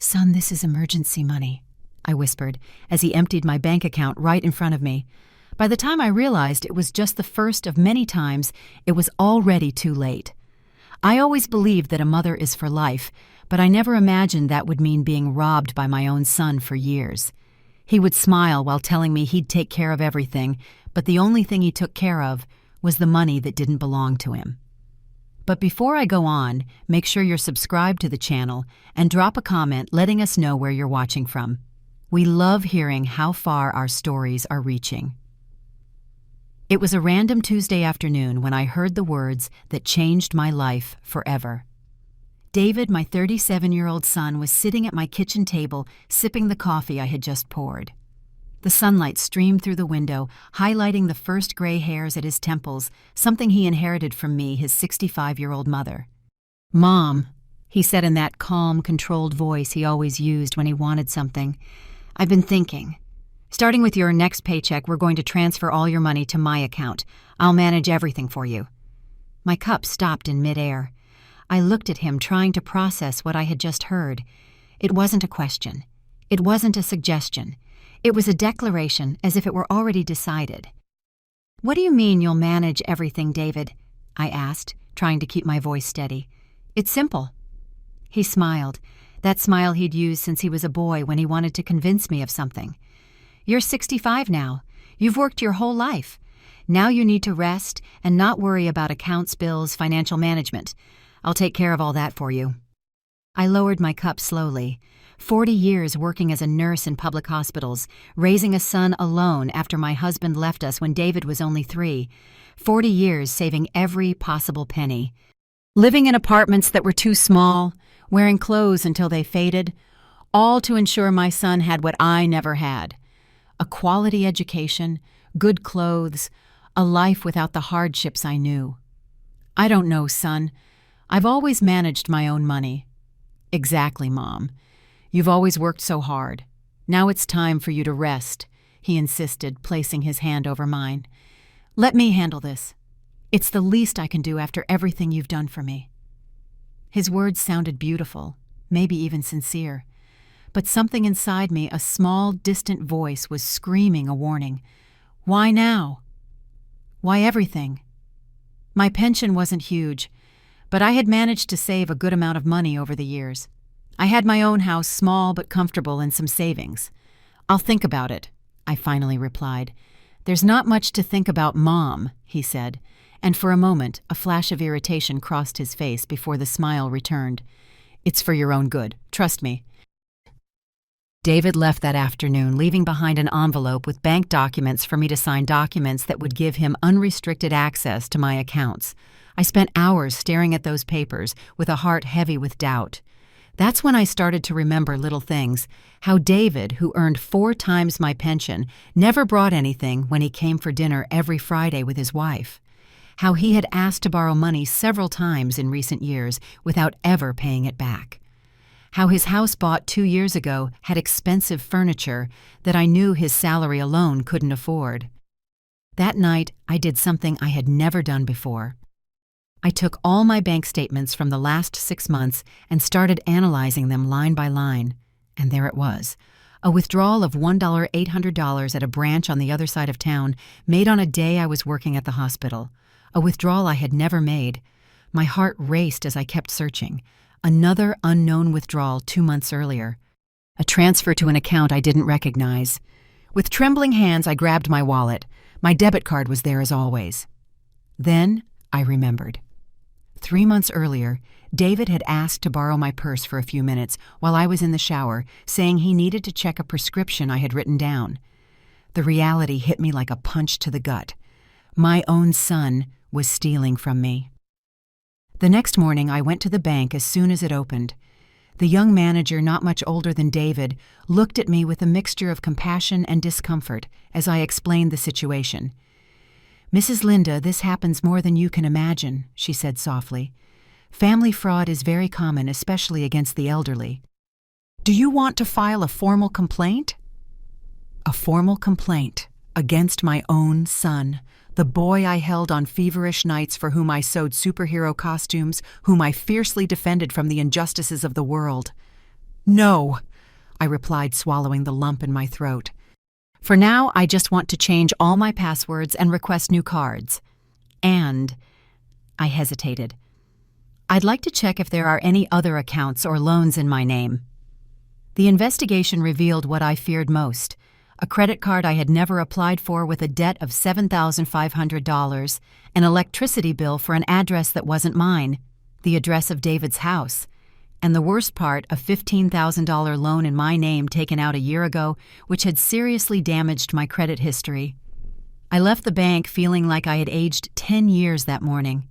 "Son, this is emergency money," I whispered as he emptied my bank account right in front of me. By the time I realized it was just the first of many times, it was already too late. I always believed that a mother is for life, but I never imagined that would mean being robbed by my own son for years. He would smile while telling me he'd take care of everything, but the only thing he took care of was the money that didn't belong to him. But before I go on, make sure you're subscribed to the channel and drop a comment letting us know where you're watching from. We love hearing how far our stories are reaching. It was a random Tuesday afternoon when I heard the words that changed my life forever. David, my 37-year-old son, was sitting at my kitchen table sipping the coffee I had just poured. The sunlight streamed through the window, highlighting the first gray hairs at his temples, something he inherited from me, his 65-year-old mother. "Mom," he said in that calm, controlled voice he always used when he wanted something, "I've been thinking. Starting with your next paycheck, we're going to transfer all your money to my account. I'll manage everything for you." My cup stopped in midair. I looked at him, trying to process what I had just heard. It wasn't a question. It wasn't a suggestion. It was a declaration, as if it were already decided. "What do you mean you'll manage everything, David?" I asked, trying to keep my voice steady. "It's simple." He smiled, that smile he'd used since he was a boy when he wanted to convince me of something. "You're 65 now. You've worked your whole life. Now you need to rest and not worry about accounts, bills, financial management. I'll take care of all that for you." I lowered my cup slowly. 40 years working as a nurse in public hospitals, raising a son alone after my husband left us when David was only 3. 40 years saving every possible penny. Living in apartments that were too small, wearing clothes until they faded, all to ensure my son had what I never had. A quality education, good clothes, a life without the hardships I knew. "I don't know, son. I've always managed my own money." "Exactly, Mom. You've always worked so hard. Now it's time for you to rest," he insisted, placing his hand over mine. "Let me handle this. It's the least I can do after everything you've done for me." His words sounded beautiful, maybe even sincere. But something inside me, a small, distant voice, was screaming a warning. Why now? Why everything? My pension wasn't huge, but I had managed to save a good amount of money over the years. I had my own house, small but comfortable, and some savings. "I'll think about it," I finally replied. "There's not much to think about, Mom," he said, and for a moment a flash of irritation crossed his face before the smile returned. "It's for your own good, trust me." David left that afternoon, leaving behind an envelope with bank documents for me to sign, documents that would give him unrestricted access to my accounts. I spent hours staring at those papers, with a heart heavy with doubt. That's when I started to remember little things, how David, who earned 4 times my pension, never brought anything when he came for dinner every Friday with his wife. How he had asked to borrow money several times in recent years without ever paying it back. How his house bought 2 years ago had expensive furniture that I knew his salary alone couldn't afford. That night, I did something I had never done before. I took all my bank statements from the last 6 months and started analyzing them line by line. And there it was, a withdrawal of $1,800 at a branch on the other side of town, made on a day I was working at the hospital. A withdrawal I had never made. My heart raced as I kept searching. Another unknown withdrawal 2 months earlier. A transfer to an account I didn't recognize. With trembling hands, I grabbed my wallet. My debit card was there as always. Then I remembered. 3 months earlier, David had asked to borrow my purse for a few minutes while I was in the shower, saying he needed to check a prescription I had written down. The reality hit me like a punch to the gut. My own son was stealing from me. The next morning, I went to the bank as soon as it opened. The young manager, not much older than David, looked at me with a mixture of compassion and discomfort as I explained the situation. "Mrs. Linda, this happens more than you can imagine," she said softly. "Family fraud is very common, especially against the elderly. Do you want to file a formal complaint?" A formal complaint against my own son, the boy I held on feverish nights, for whom I sewed superhero costumes, whom I fiercely defended from the injustices of the world. No, I replied, swallowing the lump in my throat. For now, I just want to change all my passwords and request new cards. And I hesitated. I'd like to check if there are any other accounts or loans in my name. The investigation revealed what I feared most: a credit card I had never applied for with a debt of $7,500, an electricity bill for an address that wasn't mine, the address of David's house, and the worst part, a $15,000 loan in my name taken out a year ago, which had seriously damaged my credit history. I left the bank feeling like I had aged 10 years that morning.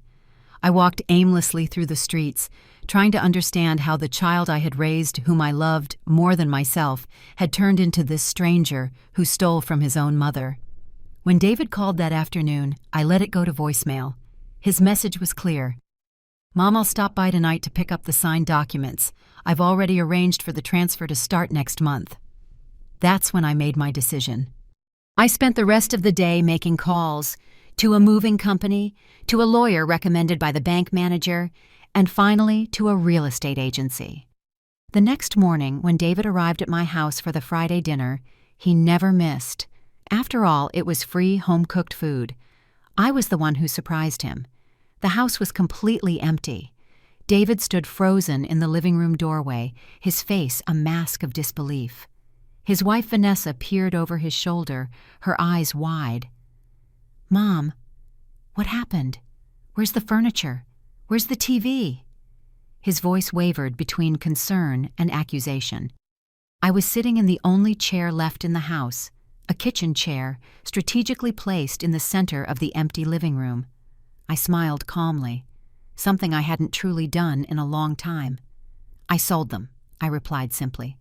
I walked aimlessly through the streets, trying to understand how the child I had raised, whom I loved more than myself, had turned into this stranger who stole from his own mother. When David called that afternoon, I let it go to voicemail. His message was clear. "Mom, I'll stop by tonight to pick up the signed documents. I've already arranged for the transfer to start next month." That's when I made my decision. I spent the rest of the day making calls to a moving company, to a lawyer recommended by the bank manager, and finally to a real estate agency. The next morning, when David arrived at my house for the Friday dinner, he never missed. After all, it was free home-cooked food. I was the one who surprised him. The house was completely empty. David stood frozen in the living room doorway, his face a mask of disbelief. His wife Vanessa peered over his shoulder, her eyes wide. "Mom, what happened? Where's the furniture? Where's the TV?" His voice wavered between concern and accusation. I was sitting in the only chair left in the house, a kitchen chair strategically placed in the center of the empty living room. I smiled calmly, something I hadn't truly done in a long time. "I sold them," I replied simply.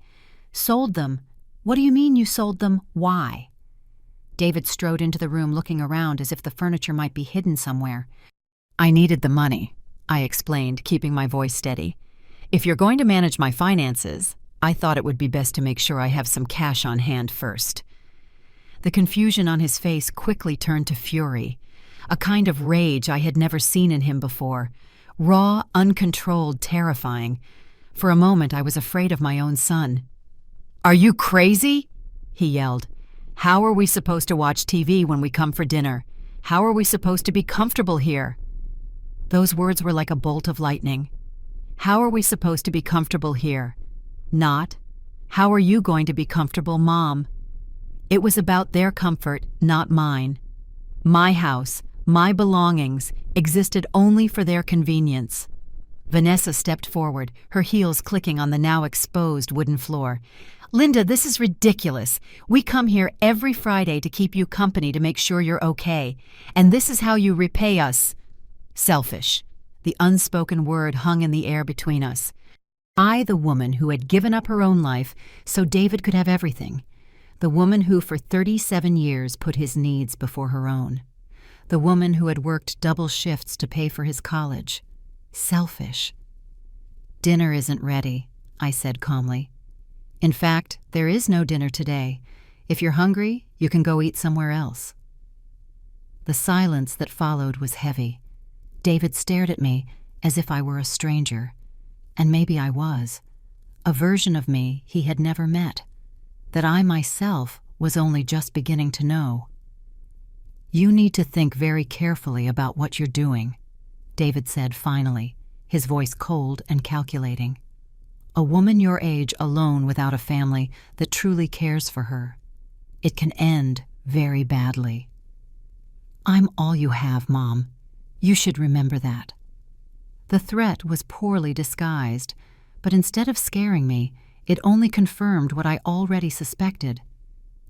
"Sold them? What do you mean you sold them? Why?" David strode into the room looking around as if the furniture might be hidden somewhere. "I needed the money," I explained, keeping my voice steady. "If you're going to manage my finances, I thought it would be best to make sure I have some cash on hand first." The confusion on his face quickly turned to fury, a kind of rage I had never seen in him before, raw, uncontrolled, terrifying. For a moment I was afraid of my own son. "Are you crazy?" he yelled. "How are we supposed to watch TV when we come for dinner? How are we supposed to be comfortable here?" Those words were like a bolt of lightning. How are we supposed to be comfortable here? Not, how are you going to be comfortable, Mom? It was about their comfort, not mine. My house, my belongings, existed only for their convenience. Vanessa stepped forward, her heels clicking on the now exposed wooden floor. "Linda, this is ridiculous. We come here every Friday to keep you company to make sure you're okay. And this is how you repay us." Selfish. The unspoken word hung in the air between us. I, the woman who had given up her own life so David could have everything. The woman who for 37 years put his needs before her own. The woman who had worked double shifts to pay for his college. Selfish. "Dinner isn't ready," I said calmly. "In fact, there is no dinner today. If you're hungry, you can go eat somewhere else." The silence that followed was heavy. David stared at me as if I were a stranger. And maybe I was. A version of me he had never met. That I myself was only just beginning to know. "You need to think very carefully about what you're doing," David said finally, his voice cold and calculating. "A woman your age alone without a family that truly cares for her. It can end very badly. I'm all you have, Mom. You should remember that." The threat was poorly disguised, but instead of scaring me, it only confirmed what I already suspected.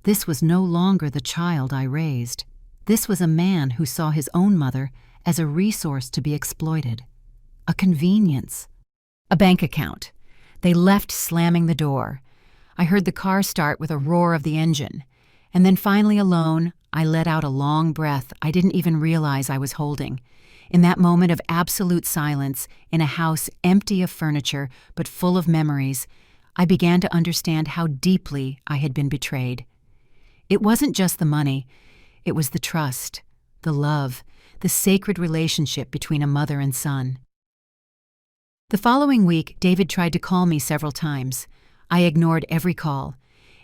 This was no longer the child I raised. This was a man who saw his own mother as a resource to be exploited, a convenience. A bank account. They left slamming the door. I heard the car start with a roar of the engine, and then finally alone, I let out a long breath I didn't even realize I was holding. In that moment of absolute silence, in a house empty of furniture but full of memories, I began to understand how deeply I had been betrayed. It wasn't just the money. It was the trust, the love, the sacred relationship between a mother and son. The following week, David tried to call me several times. I ignored every call.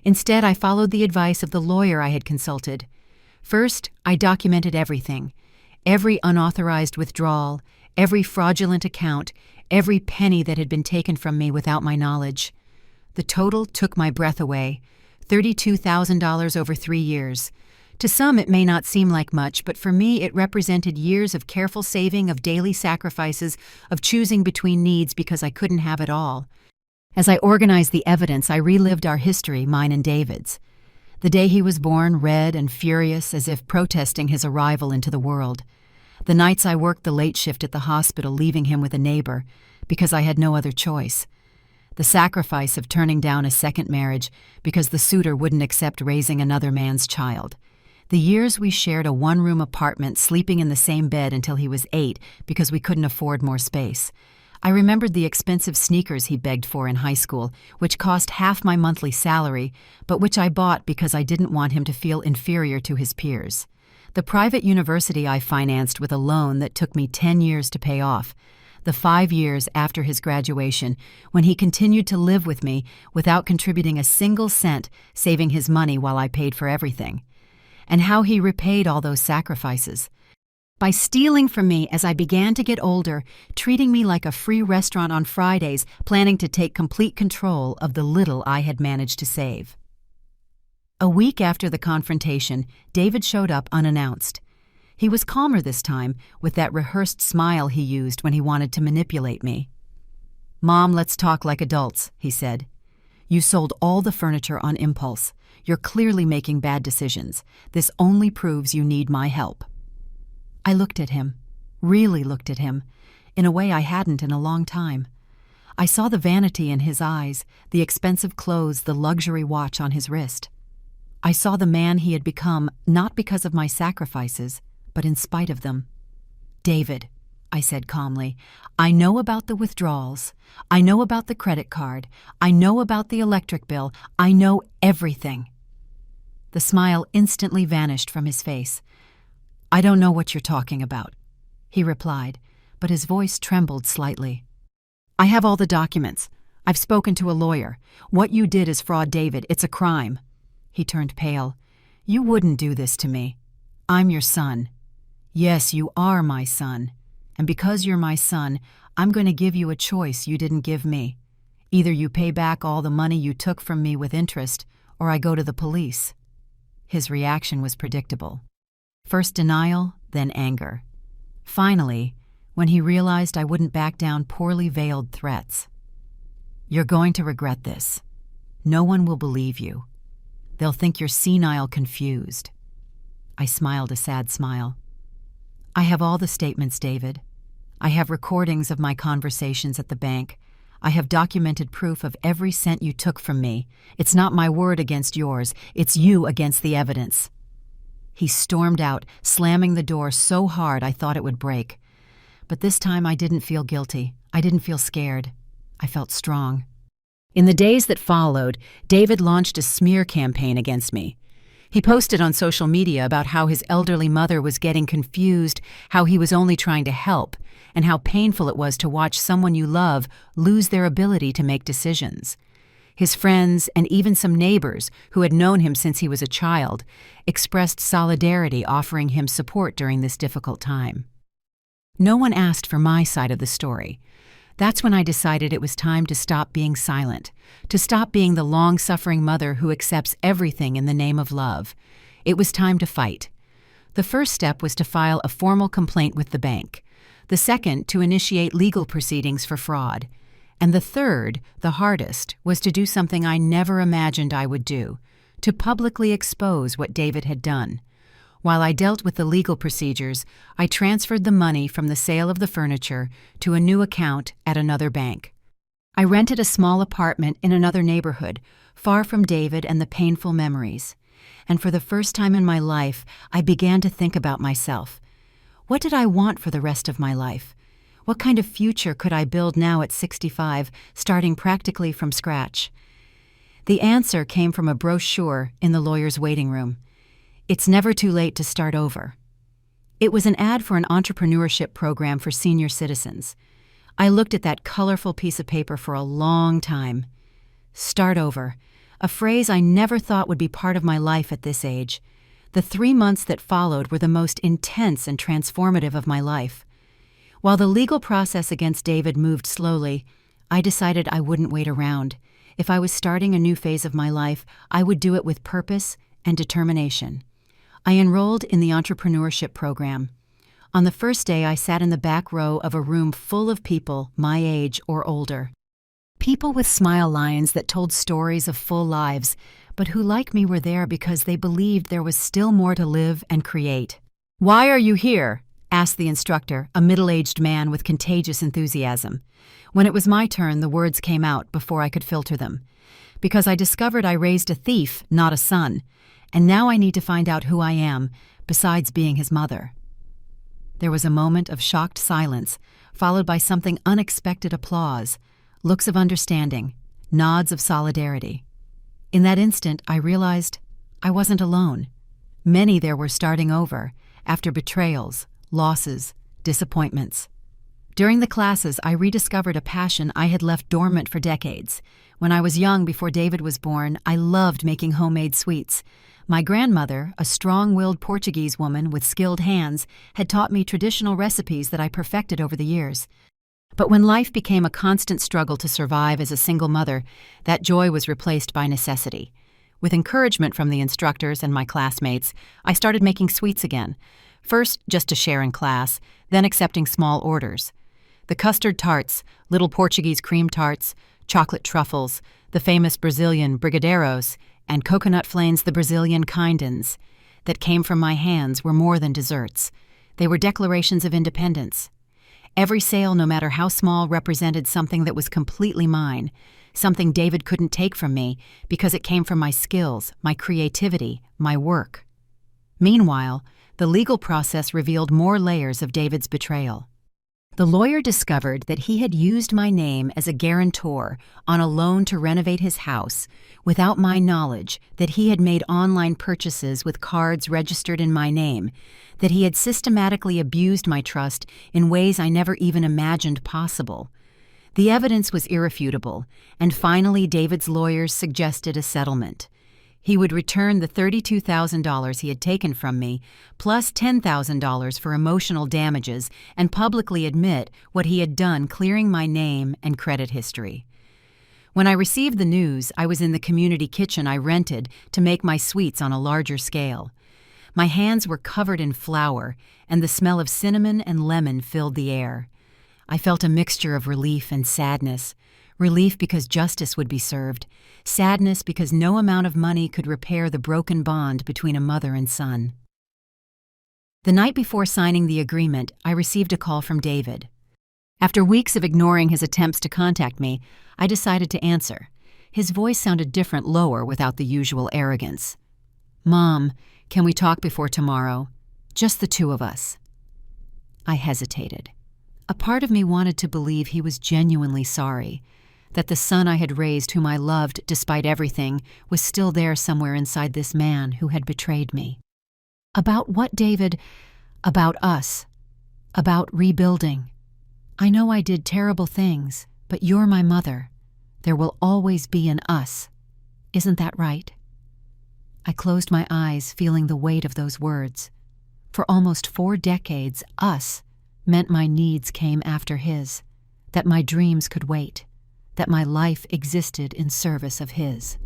Instead, I followed the advice of the lawyer I had consulted. First, I documented everything. Every unauthorized withdrawal, every fraudulent account, every penny that had been taken from me without my knowledge. The total took my breath away. $32,000 over 3 years. To some it may not seem like much, but for me it represented years of careful saving, of daily sacrifices, of choosing between needs because I couldn't have it all. As I organized the evidence, I relived our history, mine and David's. The day he was born, red and furious, as if protesting his arrival into the world. The nights I worked the late shift at the hospital, leaving him with a neighbor, because I had no other choice. The sacrifice of turning down a second marriage because the suitor wouldn't accept raising another man's child. The years we shared a one-room apartment, sleeping in the same bed until he was 8 because we couldn't afford more space. I remembered the expensive sneakers he begged for in high school, which cost half my monthly salary, but which I bought because I didn't want him to feel inferior to his peers. The private university I financed with a loan that took me 10 years to pay off. The 5 years after his graduation, when he continued to live with me without contributing a single cent, saving his money while I paid for everything. And how he repaid all those sacrifices. By stealing from me as I began to get older, treating me like a free restaurant on Fridays, planning to take complete control of the little I had managed to save. A week after the confrontation, David showed up unannounced. He was calmer this time, with that rehearsed smile he used when he wanted to manipulate me. "Mom, let's talk like adults," he said. "You sold all the furniture on impulse. You're clearly making bad decisions. This only proves you need my help." I looked at him, really looked at him, in a way I hadn't in a long time. I saw the vanity in his eyes, the expensive clothes, the luxury watch on his wrist. I saw the man he had become, not because of my sacrifices, but in spite of them. "David," I said calmly, "I know about the withdrawals. I know about the credit card. I know about the electric bill. I know everything." The smile instantly vanished from his face. "I don't know what you're talking about," he replied, but his voice trembled slightly. "I have all the documents. I've spoken to a lawyer. What you did is fraud, David. It's a crime." He turned pale. "You wouldn't do this to me. I'm your son. Yes, you are my son. And because you're my son, I'm going to give you a choice you didn't give me. Either you pay back all the money you took from me with interest, or I go to the police." His reaction was predictable. First denial, then anger. Finally, when he realized I wouldn't back down poorly veiled threats. "You're going to regret this. No one will believe you. They'll think you're senile, confused." I smiled a sad smile. "I have all the statements, David. I have recordings of my conversations at the bank. I have documented proof of every cent you took from me. It's not my word against yours. It's you against the evidence." He stormed out, slamming the door so hard I thought it would break. But this time I didn't feel guilty. I didn't feel scared. I felt strong. In the days that followed, David launched a smear campaign against me. He posted on social media about how his elderly mother was getting confused, how he was only trying to help, and how painful it was to watch someone you love lose their ability to make decisions. His friends, and even some neighbors who had known him since he was a child, expressed solidarity, offering him support during this difficult time. No one asked for my side of the story. That's when I decided it was time to stop being silent, to stop being the long-suffering mother who accepts everything in the name of love. It was time to fight. The first step was to file a formal complaint with the bank. The second, to initiate legal proceedings for fraud. And the third, the hardest, was to do something I never imagined I would do, to publicly expose what David had done. While I dealt with the legal procedures, I transferred the money from the sale of the furniture to a new account at another bank. I rented a small apartment in another neighborhood, far from David and the painful memories. And for the first time in my life, I began to think about myself. What did I want for the rest of my life? What kind of future could I build now at 65, starting practically from scratch? The answer came from a brochure in the lawyer's waiting room. It's never too late to start over. It was an ad for an entrepreneurship program for senior citizens. I looked at that colorful piece of paper for a long time. Start over. A phrase I never thought would be part of my life at this age. The 3 months that followed were the most intense and transformative of my life. While the legal process against David moved slowly, I decided I wouldn't wait around. If I was starting a new phase of my life, I would do it with purpose and determination. I enrolled in the entrepreneurship program. On the first day, I sat in the back row of a room full of people my age or older. People with smile lines that told stories of full lives, but who, like me, were there because they believed there was still more to live and create. "Why are you here?" asked the instructor, a middle-aged man with contagious enthusiasm. When it was my turn, the words came out before I could filter them. Because I discovered I raised a thief, not a son, and now I need to find out who I am, besides being his mother. There was a moment of shocked silence, followed by something unexpected applause, looks of understanding, nods of solidarity. In that instant, I realized I wasn't alone. Many there were starting over, after betrayals, losses, disappointments. During the classes, I rediscovered a passion I had left dormant for decades. When I was young, before David was born, I loved making homemade sweets. My grandmother, a strong-willed Portuguese woman with skilled hands, had taught me traditional recipes that I perfected over the years. But when life became a constant struggle to survive as a single mother, that joy was replaced by necessity. With encouragement from the instructors and my classmates, I started making sweets again. First, just to share in class, then accepting small orders. The custard tarts, little Portuguese cream tarts, chocolate truffles, the famous Brazilian brigadeiros, and coconut flanes, the Brazilian quindens, that came from my hands were more than desserts. They were declarations of independence. Every sale, no matter how small, represented something that was completely mine, something David couldn't take from me because it came from my skills, my creativity, my work. Meanwhile, the legal process revealed more layers of David's betrayal. The lawyer discovered that he had used my name as a guarantor on a loan to renovate his house without my knowledge, that he had made online purchases with cards registered in my name, that he had systematically abused my trust in ways I never even imagined possible. The evidence was irrefutable, and finally David's lawyers suggested a settlement. He would return the $32,000 he had taken from me, plus $10,000 for emotional damages, and publicly admit what he had done, clearing my name and credit history. When I received the news, I was in the community kitchen I rented to make my sweets on a larger scale. My hands were covered in flour, and the smell of cinnamon and lemon filled the air. I felt a mixture of relief and sadness. Relief because justice would be served, sadness because no amount of money could repair the broken bond between a mother and son. The night before signing the agreement, I received a call from David. After weeks of ignoring his attempts to contact me, I decided to answer. His voice sounded different, lower, without the usual arrogance. "Mom, can we talk before tomorrow? Just the two of us." I hesitated. A part of me wanted to believe he was genuinely sorry, that the son I had raised, whom I loved despite everything, was still there somewhere inside this man who had betrayed me. "About what, David?" "About us. About rebuilding. I know I did terrible things, but you're my mother. There will always be an us. Isn't that right?" I closed my eyes, feeling the weight of those words. For almost 4 decades, us meant my needs came after his, that my dreams could wait, that my life existed in service of his.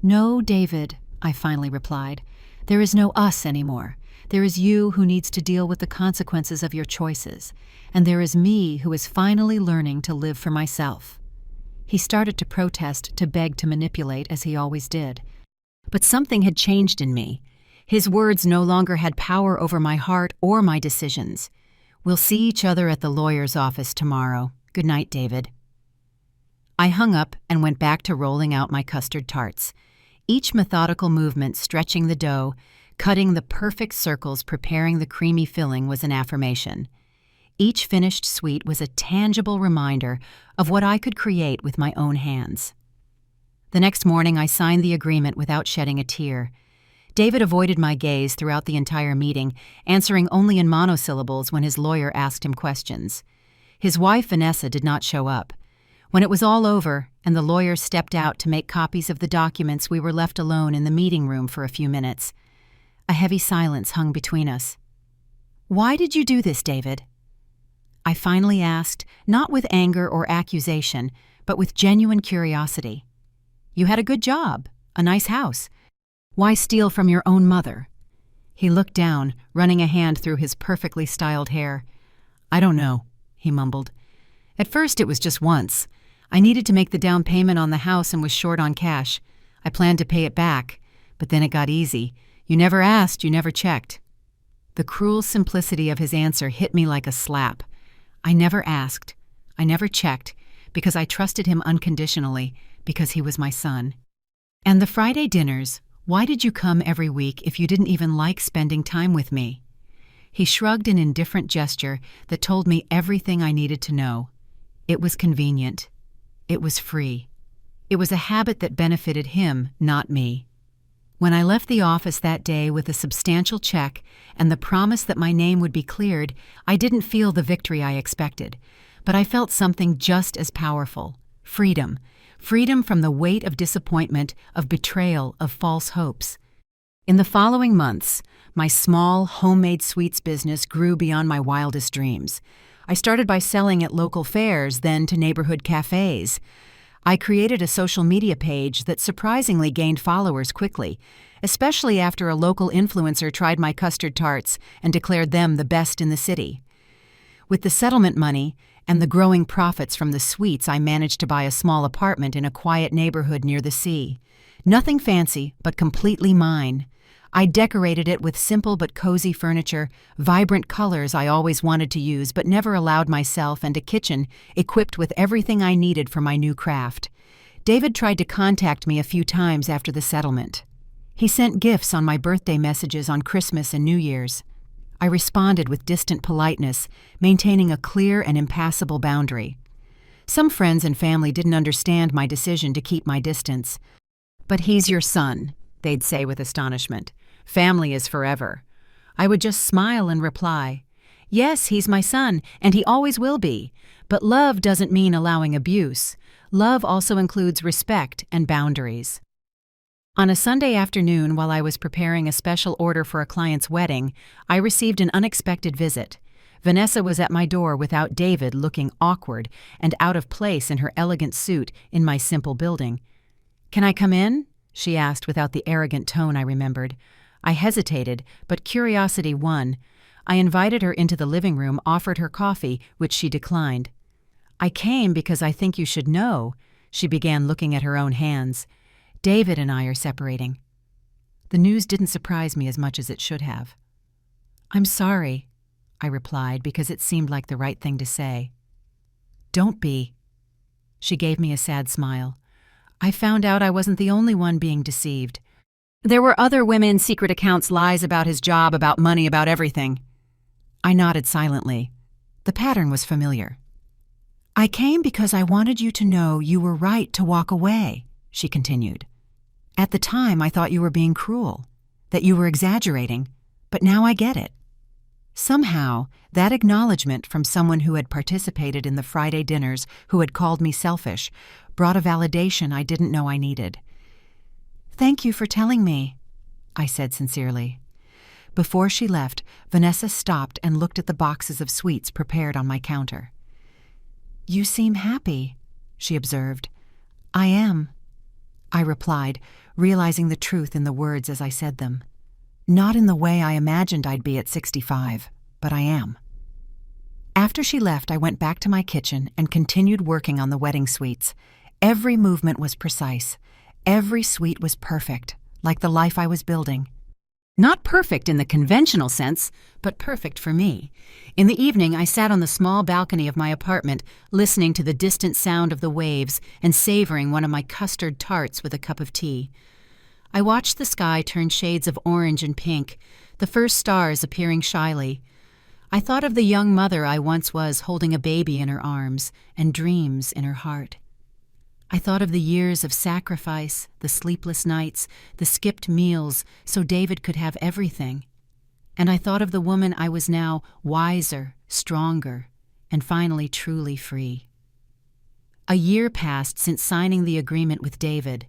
"No, David," I finally replied. "There is no us anymore. There is you who needs to deal with the consequences of your choices, and there is me who is finally learning to live for myself." He started to protest, to beg, to manipulate, as he always did. But something had changed in me. His words no longer had power over my heart or my decisions. "We'll see each other at the lawyer's office tomorrow. Good night, David." I hung up and went back to rolling out my custard tarts. Each methodical movement, stretching the dough, cutting the perfect circles, preparing the creamy filling, was an affirmation. Each finished sweet was a tangible reminder of what I could create with my own hands. The next morning, I signed the agreement without shedding a tear. David avoided my gaze throughout the entire meeting, answering only in monosyllables when his lawyer asked him questions. His wife, Vanessa, did not show up. When it was all over and the lawyer stepped out to make copies of the documents, we were left alone in the meeting room for a few minutes. A heavy silence hung between us. "Why did you do this, David?" I finally asked, not with anger or accusation, but with genuine curiosity. "You had a good job, a nice house. Why steal from your own mother?" He looked down, running a hand through his perfectly styled hair. "I don't know," he mumbled. "At first it was just once. I needed to make the down payment on the house and was short on cash. I planned to pay it back, but then it got easy. You never asked, you never checked." The cruel simplicity of his answer hit me like a slap. I never asked, I never checked, because I trusted him unconditionally, because he was my son. "And the Friday dinners, why did you come every week if you didn't even like spending time with me?" He shrugged an indifferent gesture that told me everything I needed to know. It was convenient. It was free. It was a habit that benefited him, not me. When I left the office that day with a substantial check and the promise that my name would be cleared, I didn't feel the victory I expected, but I felt something just as powerful: freedom. Freedom from the weight of disappointment, of betrayal, of false hopes. In the following months, my small, homemade sweets business grew beyond my wildest dreams. I started by selling at local fairs, then to neighborhood cafes. I created a social media page that surprisingly gained followers quickly, especially after a local influencer tried my custard tarts and declared them the best in the city. With the settlement money and the growing profits from the sweets, I managed to buy a small apartment in a quiet neighborhood near the sea. Nothing fancy, but completely mine. I decorated it with simple but cozy furniture, vibrant colors I always wanted to use but never allowed myself, and a kitchen equipped with everything I needed for my new craft. David tried to contact me a few times after the settlement. He sent gifts on my birthday messages on Christmas and New Year's. I responded with distant politeness, maintaining a clear and impassable boundary. Some friends and family didn't understand my decision to keep my distance. "But he's your son," they'd say with astonishment. "Family is forever." I would just smile and reply, "Yes, he's my son, and he always will be. But love doesn't mean allowing abuse. Love also includes respect and boundaries." On a Sunday afternoon, while I was preparing a special order for a client's wedding, I received an unexpected visit. Vanessa was at my door without David, looking awkward and out of place in her elegant suit in my simple building. "Can I come in?" she asked without the arrogant tone I remembered. I hesitated, but curiosity won. I invited her into the living room, offered her coffee, which she declined. "I came because I think you should know," she began, looking at her own hands. "David and I are separating." The news didn't surprise me as much as it should have. "I'm sorry," I replied, because it seemed like the right thing to say. "Don't be." She gave me a sad smile. "I found out I wasn't the only one being deceived. There were other women's secret accounts, lies about his job, about money, about everything." I nodded silently. The pattern was familiar. "I came because I wanted you to know you were right to walk away," she continued. "At the time, I thought you were being cruel, that you were exaggerating, but now I get it." Somehow, that acknowledgement from someone who had participated in the Friday dinners, who had called me selfish, brought a validation I didn't know I needed. "Thank you for telling me," I said sincerely. Before she left, Vanessa stopped and looked at the boxes of sweets prepared on my counter. "You seem happy," she observed. "I am," I replied, realizing the truth in the words as I said them. Not in the way I imagined I'd be at 65, but I am. After she left, I went back to my kitchen and continued working on the wedding sweets. Every movement was precise. Every sweet was perfect, like the life I was building. Not perfect in the conventional sense, but perfect for me. In the evening, I sat on the small balcony of my apartment, listening to the distant sound of the waves and savoring one of my custard tarts with a cup of tea. I watched the sky turn shades of orange and pink, the first stars appearing shyly. I thought of the young mother I once was, holding a baby in her arms and dreams in her heart. I thought of the years of sacrifice, the sleepless nights, the skipped meals, so David could have everything. And I thought of the woman I was now, wiser, stronger, and finally truly free. A year passed since signing the agreement with David.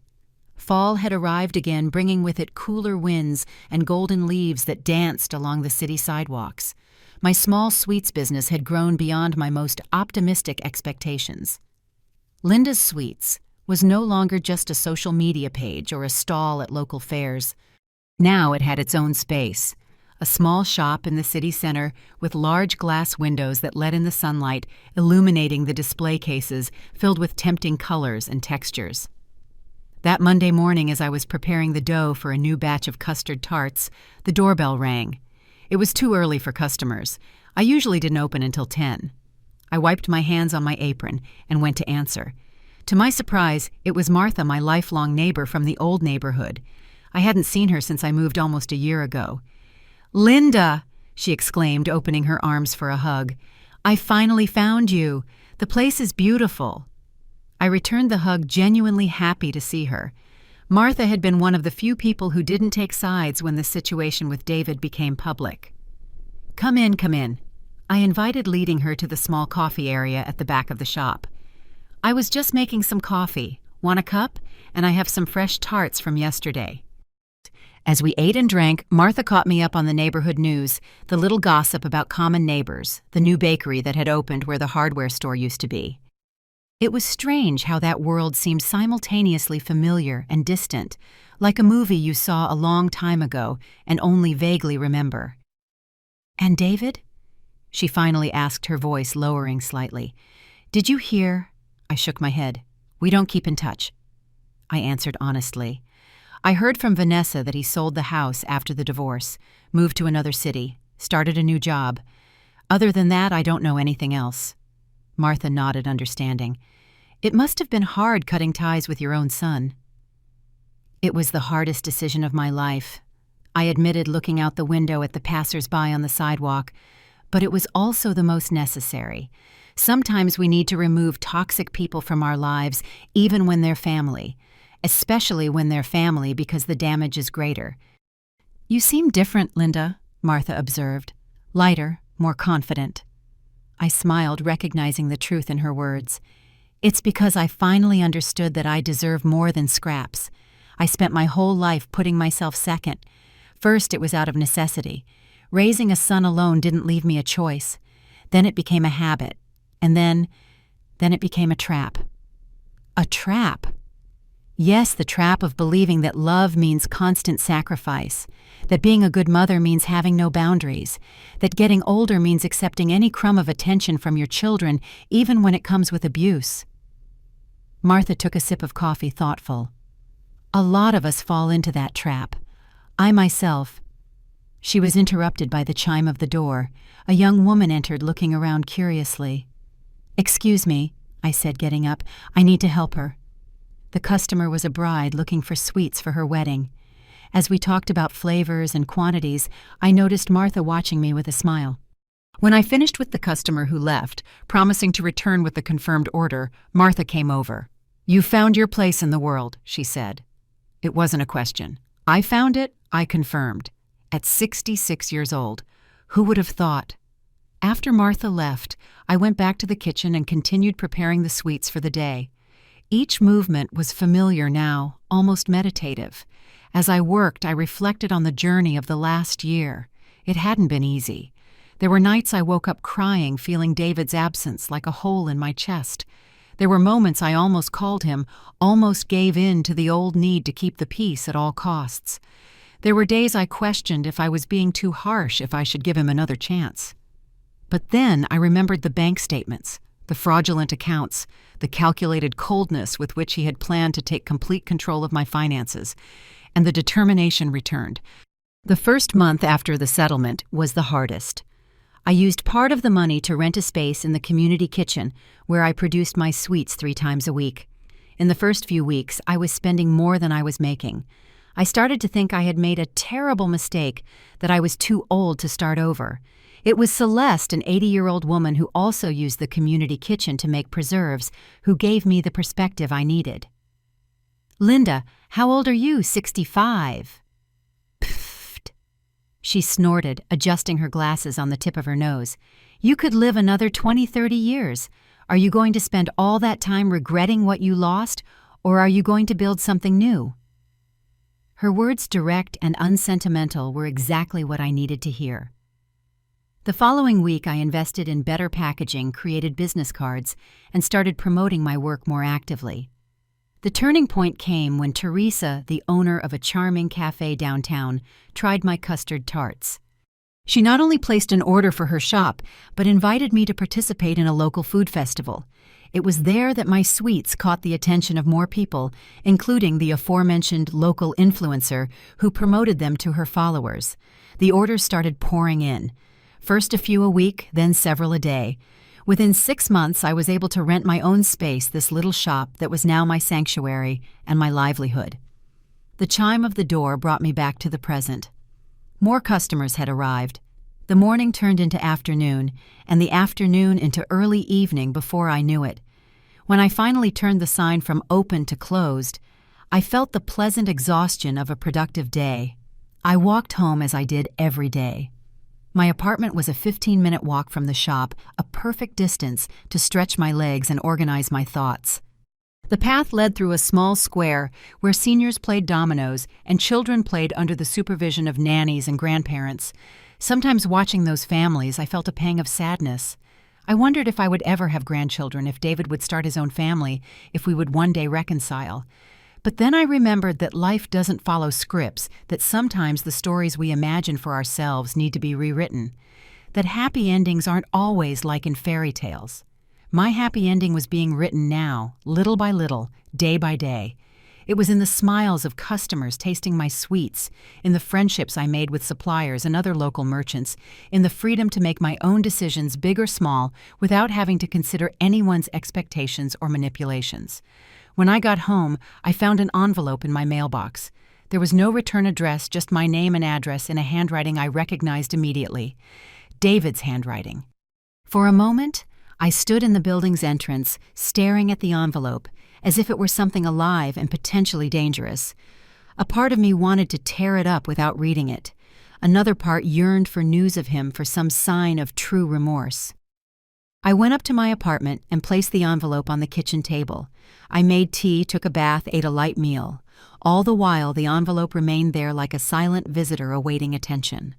Fall had arrived again, bringing with it cooler winds and golden leaves that danced along the city sidewalks. My small sweets business had grown beyond my most optimistic expectations. Linda's Sweets was no longer just a social media page or a stall at local fairs. Now it had its own space, a small shop in the city center with large glass windows that let in the sunlight, illuminating the display cases filled with tempting colors and textures. That Monday morning, as I was preparing the dough for a new batch of custard tarts, the doorbell rang. It was too early for customers. I usually didn't open until 10. I wiped my hands on my apron and went to answer. To my surprise, it was Martha, my lifelong neighbor from the old neighborhood. I hadn't seen her since I moved almost a year ago. "Linda!" she exclaimed, opening her arms for a hug. "I finally found you. The place is beautiful." I returned the hug, genuinely happy to see her. Martha had been one of the few people who didn't take sides when the situation with David became public. Come in, come in." I invited, leading her to the small coffee area at the back of the shop. "I was just making some coffee. Want a cup? And I have some fresh tarts from yesterday." As we ate and drank, Martha caught me up on the neighborhood news, the little gossip about common neighbors, the new bakery that had opened where the hardware store used to be. It was strange how that world seemed simultaneously familiar and distant, like a movie you saw a long time ago and only vaguely remember. "And David?" she finally asked, her voice lowering slightly. "Did you hear?" I shook my head. "We don't keep in touch," I answered honestly. "I heard from Vanessa that he sold the house after the divorce, moved to another city, started a new job. Other than that, I don't know anything else." Martha nodded, understanding. "It must have been hard cutting ties with your own son." "It was the hardest decision of my life," I admitted, looking out the window at the passers-by on the sidewalk. "But it was also the most necessary. Sometimes we need to remove toxic people from our lives, even when they're family, especially when they're family, because the damage is greater." "You seem different, Linda," Martha observed. "Lighter, more confident." I smiled, recognizing the truth in her words. "It's because I finally understood that I deserve more than scraps. I spent my whole life putting myself second. First, it was out of necessity. Raising a son alone didn't leave me a choice. Then it became a habit. And then it became a trap." "A trap?" "Yes, the trap of believing that love means constant sacrifice, that being a good mother means having no boundaries, that getting older means accepting any crumb of attention from your children, even when it comes with abuse." Martha took a sip of coffee, thoughtful. "A lot of us fall into that trap. I myself—" She was interrupted by the chime of the door. A young woman entered, looking around curiously. "Excuse me," I said, getting up. "I need to help her." The customer was a bride looking for sweets for her wedding. As we talked about flavors and quantities, I noticed Martha watching me with a smile. When I finished with the customer who left, promising to return with the confirmed order, Martha came over. "You found your place in the world," she said. It wasn't a question. I found it, I confirmed. At 66 years old. Who would have thought? After Martha left, I went back to the kitchen and continued preparing the sweets for the day. Each movement was familiar now, almost meditative. As I worked, I reflected on the journey of the last year. It hadn't been easy. There were nights I woke up crying, feeling David's absence like a hole in my chest. There were moments I almost called him, almost gave in to the old need to keep the peace at all costs. There were days I questioned if I was being too harsh, if I should give him another chance. But then I remembered the bank statements, the fraudulent accounts, the calculated coldness with which he had planned to take complete control of my finances, and the determination returned. The first month after the settlement was the hardest. I used part of the money to rent a space in the community kitchen where I produced my sweets 3 times a week. In the first few weeks, I was spending more than I was making. I started to think I had made a terrible mistake, that I was too old to start over. It was Celeste, an 80-year-old woman who also used the community kitchen to make preserves, who gave me the perspective I needed. "Linda, how old are you? 65. Pfft. She snorted, adjusting her glasses on the tip of her nose. "You could live another 20, 30 years. Are you going to spend all that time regretting what you lost, or are you going to build something new?" Her words, direct and unsentimental, were exactly what I needed to hear. The following week, I invested in better packaging, created business cards, and started promoting my work more actively. The turning point came when Teresa, the owner of a charming cafe downtown, tried my custard tarts. She not only placed an order for her shop, but invited me to participate in a local food festival. It was there that my sweets caught the attention of more people, including the aforementioned local influencer who promoted them to her followers. The orders started pouring in. First a few a week, then several a day. Within 6 months, I was able to rent my own space, this little shop that was now my sanctuary and my livelihood. The chime of the door brought me back to the present. More customers had arrived. The morning turned into afternoon, and the afternoon into early evening before I knew it. When I finally turned the sign from open to closed, I felt the pleasant exhaustion of a productive day. I walked home as I did every day. My apartment was a 15-minute walk from the shop, a perfect distance to stretch my legs and organize my thoughts. The path led through a small square where seniors played dominoes and children played under the supervision of nannies and grandparents. Sometimes watching those families, I felt a pang of sadness. I wondered if I would ever have grandchildren, if David would start his own family, if we would one day reconcile. But then I remembered that life doesn't follow scripts, that sometimes the stories we imagine for ourselves need to be rewritten, that happy endings aren't always like in fairy tales. My happy ending was being written now, little by little, day by day. It was in the smiles of customers tasting my sweets, in the friendships I made with suppliers and other local merchants, in the freedom to make my own decisions, big or small, without having to consider anyone's expectations or manipulations. When I got home, I found an envelope in my mailbox. There was no return address, just my name and address in a handwriting I recognized immediately. David's handwriting. For a moment, I stood in the building's entrance, staring at the envelope, as if it were something alive and potentially dangerous. A part of me wanted to tear it up without reading it. Another part yearned for news of him, for some sign of true remorse. I went up to my apartment and placed the envelope on the kitchen table. I made tea, took a bath, ate a light meal. All the while, the envelope remained there like a silent visitor awaiting attention.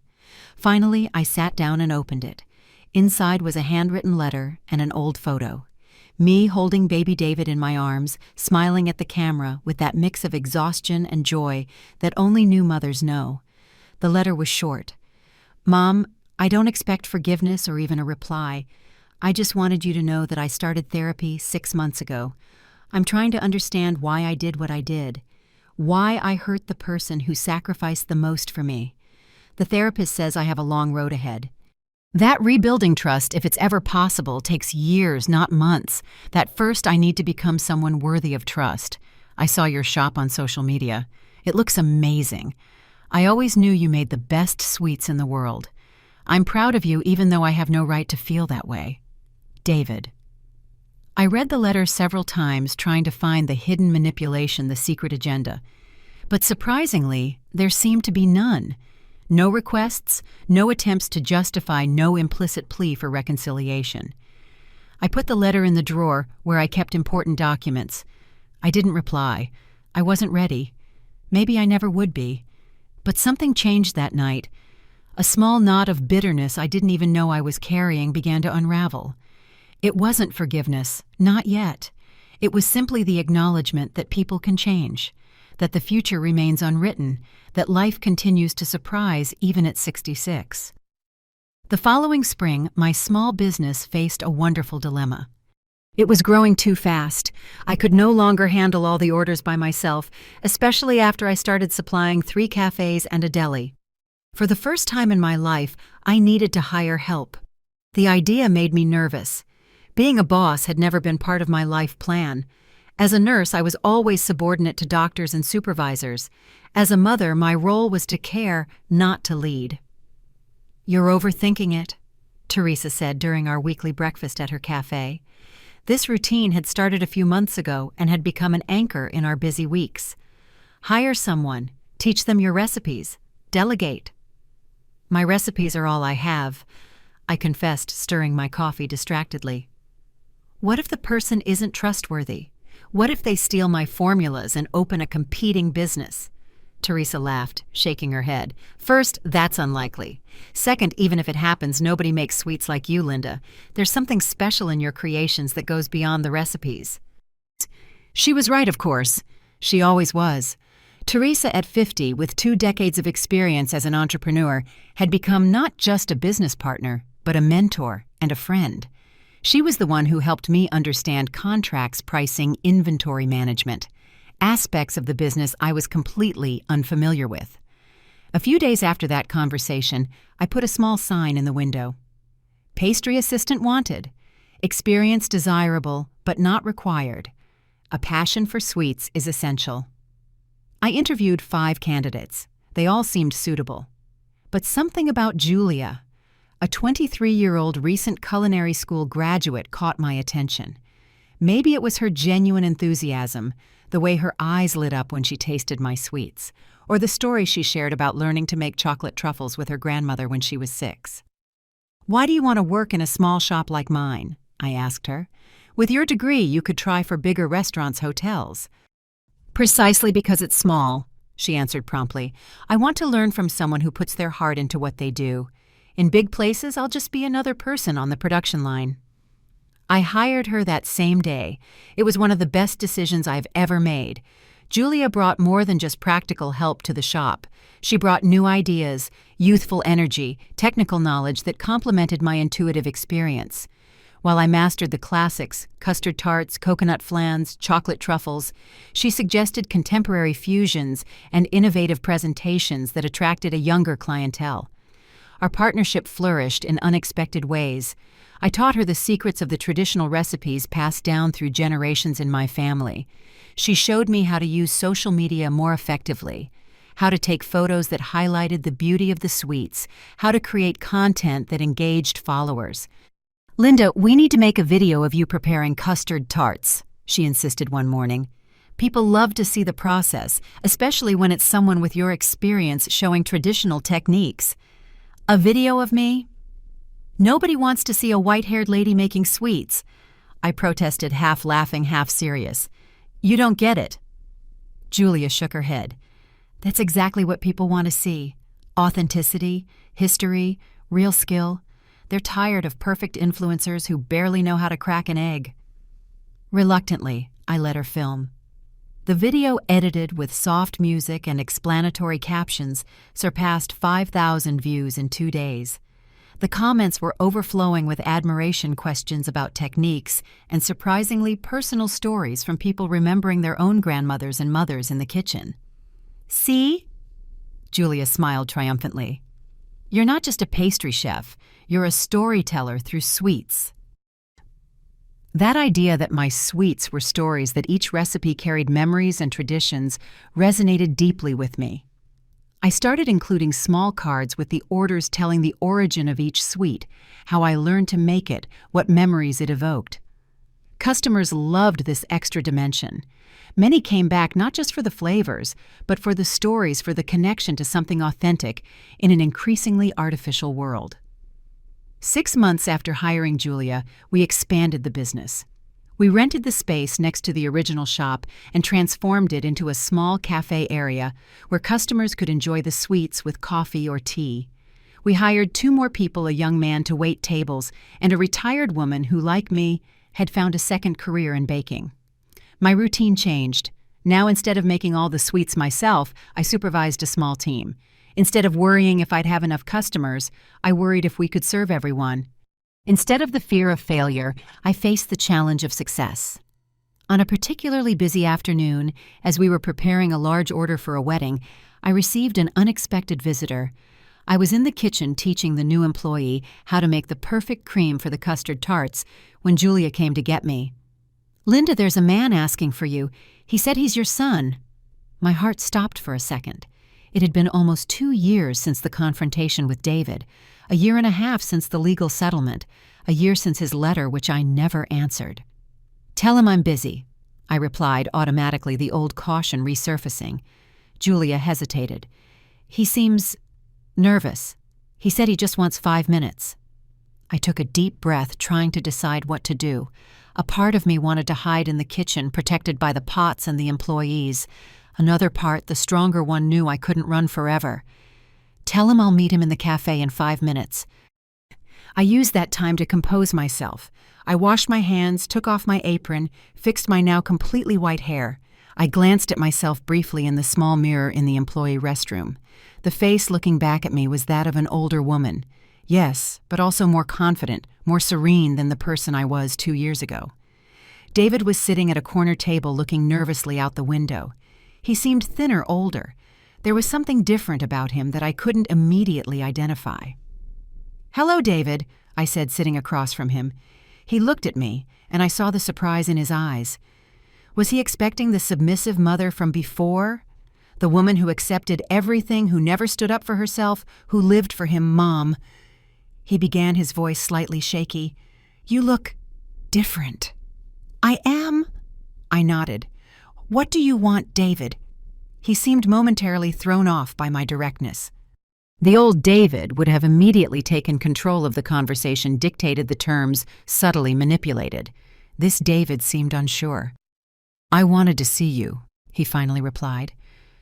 Finally, I sat down and opened it. Inside was a handwritten letter and an old photo. Me holding baby David in my arms, smiling at the camera with that mix of exhaustion and joy that only new mothers know. The letter was short. "Mom, I don't expect forgiveness or even a reply. I just wanted you to know that I started therapy 6 months ago. I'm trying to understand why I did what I did, why I hurt the person who sacrificed the most for me. The therapist says I have a long road ahead. That rebuilding trust, if it's ever possible, takes years, not months. That first I need to become someone worthy of trust. I saw your shop on social media. It looks amazing. I always knew you made the best sweets in the world. I'm proud of you even though I have no right to feel that way. David." I read the letter several times, trying to find the hidden manipulation, the secret agenda. But surprisingly, there seemed to be none. No requests, no attempts to justify, no implicit plea for reconciliation. I put the letter in the drawer where I kept important documents. I didn't reply. I wasn't ready. Maybe I never would be. But something changed that night. A small knot of bitterness I didn't even know I was carrying began to unravel. It wasn't forgiveness, not yet. It was simply the acknowledgement that people can change, that the future remains unwritten, that life continues to surprise even at 66. The following spring, my small business faced a wonderful dilemma. It was growing too fast. I could no longer handle all the orders by myself, especially after I started supplying 3 cafes and a deli. For the first time in my life, I needed to hire help. The idea made me nervous. Being a boss had never been part of my life plan. As a nurse, I was always subordinate to doctors and supervisors. As a mother, my role was to care, not to lead. "You're overthinking it," Teresa said during our weekly breakfast at her cafe. This routine had started a few months ago and had become an anchor in our busy weeks. "Hire someone, teach them your recipes, delegate." "My recipes are all I have," I confessed, stirring my coffee distractedly. What if the person isn't trustworthy? What if they steal my formulas and open a competing business? Teresa laughed, shaking her head. First, that's unlikely. Second, even if it happens, nobody makes sweets like you, Linda. There's something special in your creations that goes beyond the recipes. She was right, of course. She always was. Teresa, at 50, with 2 decades of experience as an entrepreneur, had become not just a business partner, but a mentor and a friend. She was the one who helped me understand contracts, pricing, inventory management, aspects of the business I was completely unfamiliar with. A few days after that conversation, I put a small sign in the window. Pastry assistant wanted. Experience desirable, but not required. A passion for sweets is essential. I interviewed 5 candidates. They all seemed suitable. But something about Julia, a 23-year-old recent culinary school graduate, caught my attention. Maybe it was her genuine enthusiasm, the way her eyes lit up when she tasted my sweets, or the story she shared about learning to make chocolate truffles with her grandmother when she was 6. "Why do you want to work in a small shop like mine?" I asked her. "With your degree, you could try for bigger restaurants, hotels." "Precisely because it's small," she answered promptly. "I want to learn from someone who puts their heart into what they do. In big places, I'll just be another person on the production line." I hired her that same day. It was one of the best decisions I've ever made. Julia brought more than just practical help to the shop. She brought new ideas, youthful energy, technical knowledge that complemented my intuitive experience. While I mastered the classics, custard tarts, coconut flans, chocolate truffles, she suggested contemporary fusions and innovative presentations that attracted a younger clientele. Our partnership flourished in unexpected ways. I taught her the secrets of the traditional recipes passed down through generations in my family. She showed me how to use social media more effectively, how to take photos that highlighted the beauty of the sweets, how to create content that engaged followers. "Linda, we need to make a video of you preparing custard tarts," she insisted one morning. "People love to see the process, especially when it's someone with your experience showing traditional techniques." "A video of me? Nobody wants to see a white-haired lady making sweets," I protested, half laughing, half serious. "You don't get it." Julia shook her head. "That's exactly what people want to see. Authenticity, history, real skill. They're tired of perfect influencers who barely know how to crack an egg." Reluctantly, I let her film. The video, edited with soft music and explanatory captions, surpassed 5,000 views in 2 days. The comments were overflowing with admiration questions about techniques and surprisingly personal stories from people remembering their own grandmothers and mothers in the kitchen. "See?" Julia smiled triumphantly. "You're not just a pastry chef, you're a storyteller through sweets." That idea that my sweets were stories, that each recipe carried memories and traditions, resonated deeply with me. I started including small cards with the orders telling the origin of each sweet, how I learned to make it, what memories it evoked. Customers loved this extra dimension. Many came back not just for the flavors, but for the stories, for the connection to something authentic in an increasingly artificial world. 6 months after hiring Julia, we expanded the business. We rented the space next to the original shop and transformed it into a small cafe area where customers could enjoy the sweets with coffee or tea. We hired 2 more people, a young man to wait tables, and a retired woman who, like me, had found a second career in baking. My routine changed. Now, instead of making all the sweets myself, I supervised a small team. Instead of worrying if I'd have enough customers, I worried if we could serve everyone. Instead of the fear of failure, I faced the challenge of success. On a particularly busy afternoon, as we were preparing a large order for a wedding, I received an unexpected visitor. I was in the kitchen teaching the new employee how to make the perfect cream for the custard tarts when Julia came to get me. "Linda, there's a man asking for you. He said he's your son." My heart stopped for a second. It had been almost 2 years since the confrontation with David, a year and a half since the legal settlement, a year since his letter which I never answered. "Tell him I'm busy," I replied, automatically, the old caution resurfacing. Julia hesitated. "He seems nervous. He said he just wants 5 minutes." I took a deep breath, trying to decide what to do. A part of me wanted to hide in the kitchen, protected by the pots and the employees. Another part, the stronger one, knew I couldn't run forever. Tell him I'll meet him in the cafe in 5 minutes. I used that time to compose myself. I washed my hands, took off my apron, fixed my now completely white hair. I glanced at myself briefly in the small mirror in the employee restroom. The face looking back at me was that of an older woman. Yes, but also more confident, more serene than the person I was 2 years ago. David was sitting at a corner table looking nervously out the window. He seemed thinner, older. There was something different about him that I couldn't immediately identify. "Hello, David," I said, sitting across from him. He looked at me, and I saw the surprise in his eyes. Was he expecting the submissive mother from before? The woman who accepted everything, who never stood up for herself, who lived for him, Mom. He began, his voice slightly shaky. "You look different." "I am?" I nodded. "What do you want, David?" He seemed momentarily thrown off by my directness. The old David would have immediately taken control of the conversation, dictated the terms, subtly manipulated. This David seemed unsure. "I wanted to see you," he finally replied.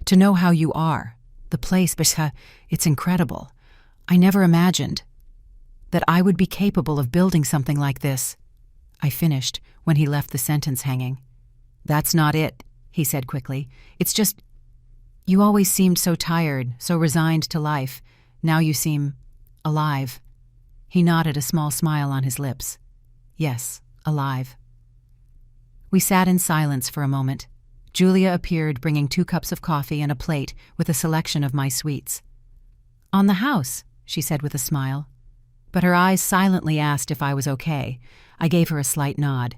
"To know how you are. The place, it's incredible. I never imagined that I would be capable of building something like this." I finished when he left the sentence hanging. "That's not it," he said quickly. "It's just, you always seemed so tired, so resigned to life. Now you seem alive." He nodded, a small smile on his lips. "Yes, alive." We sat in silence for a moment. Julia appeared, bringing 2 cups of coffee and a plate with a selection of my sweets. "On the house," she said with a smile. But her eyes silently asked if I was okay. I gave her a slight nod.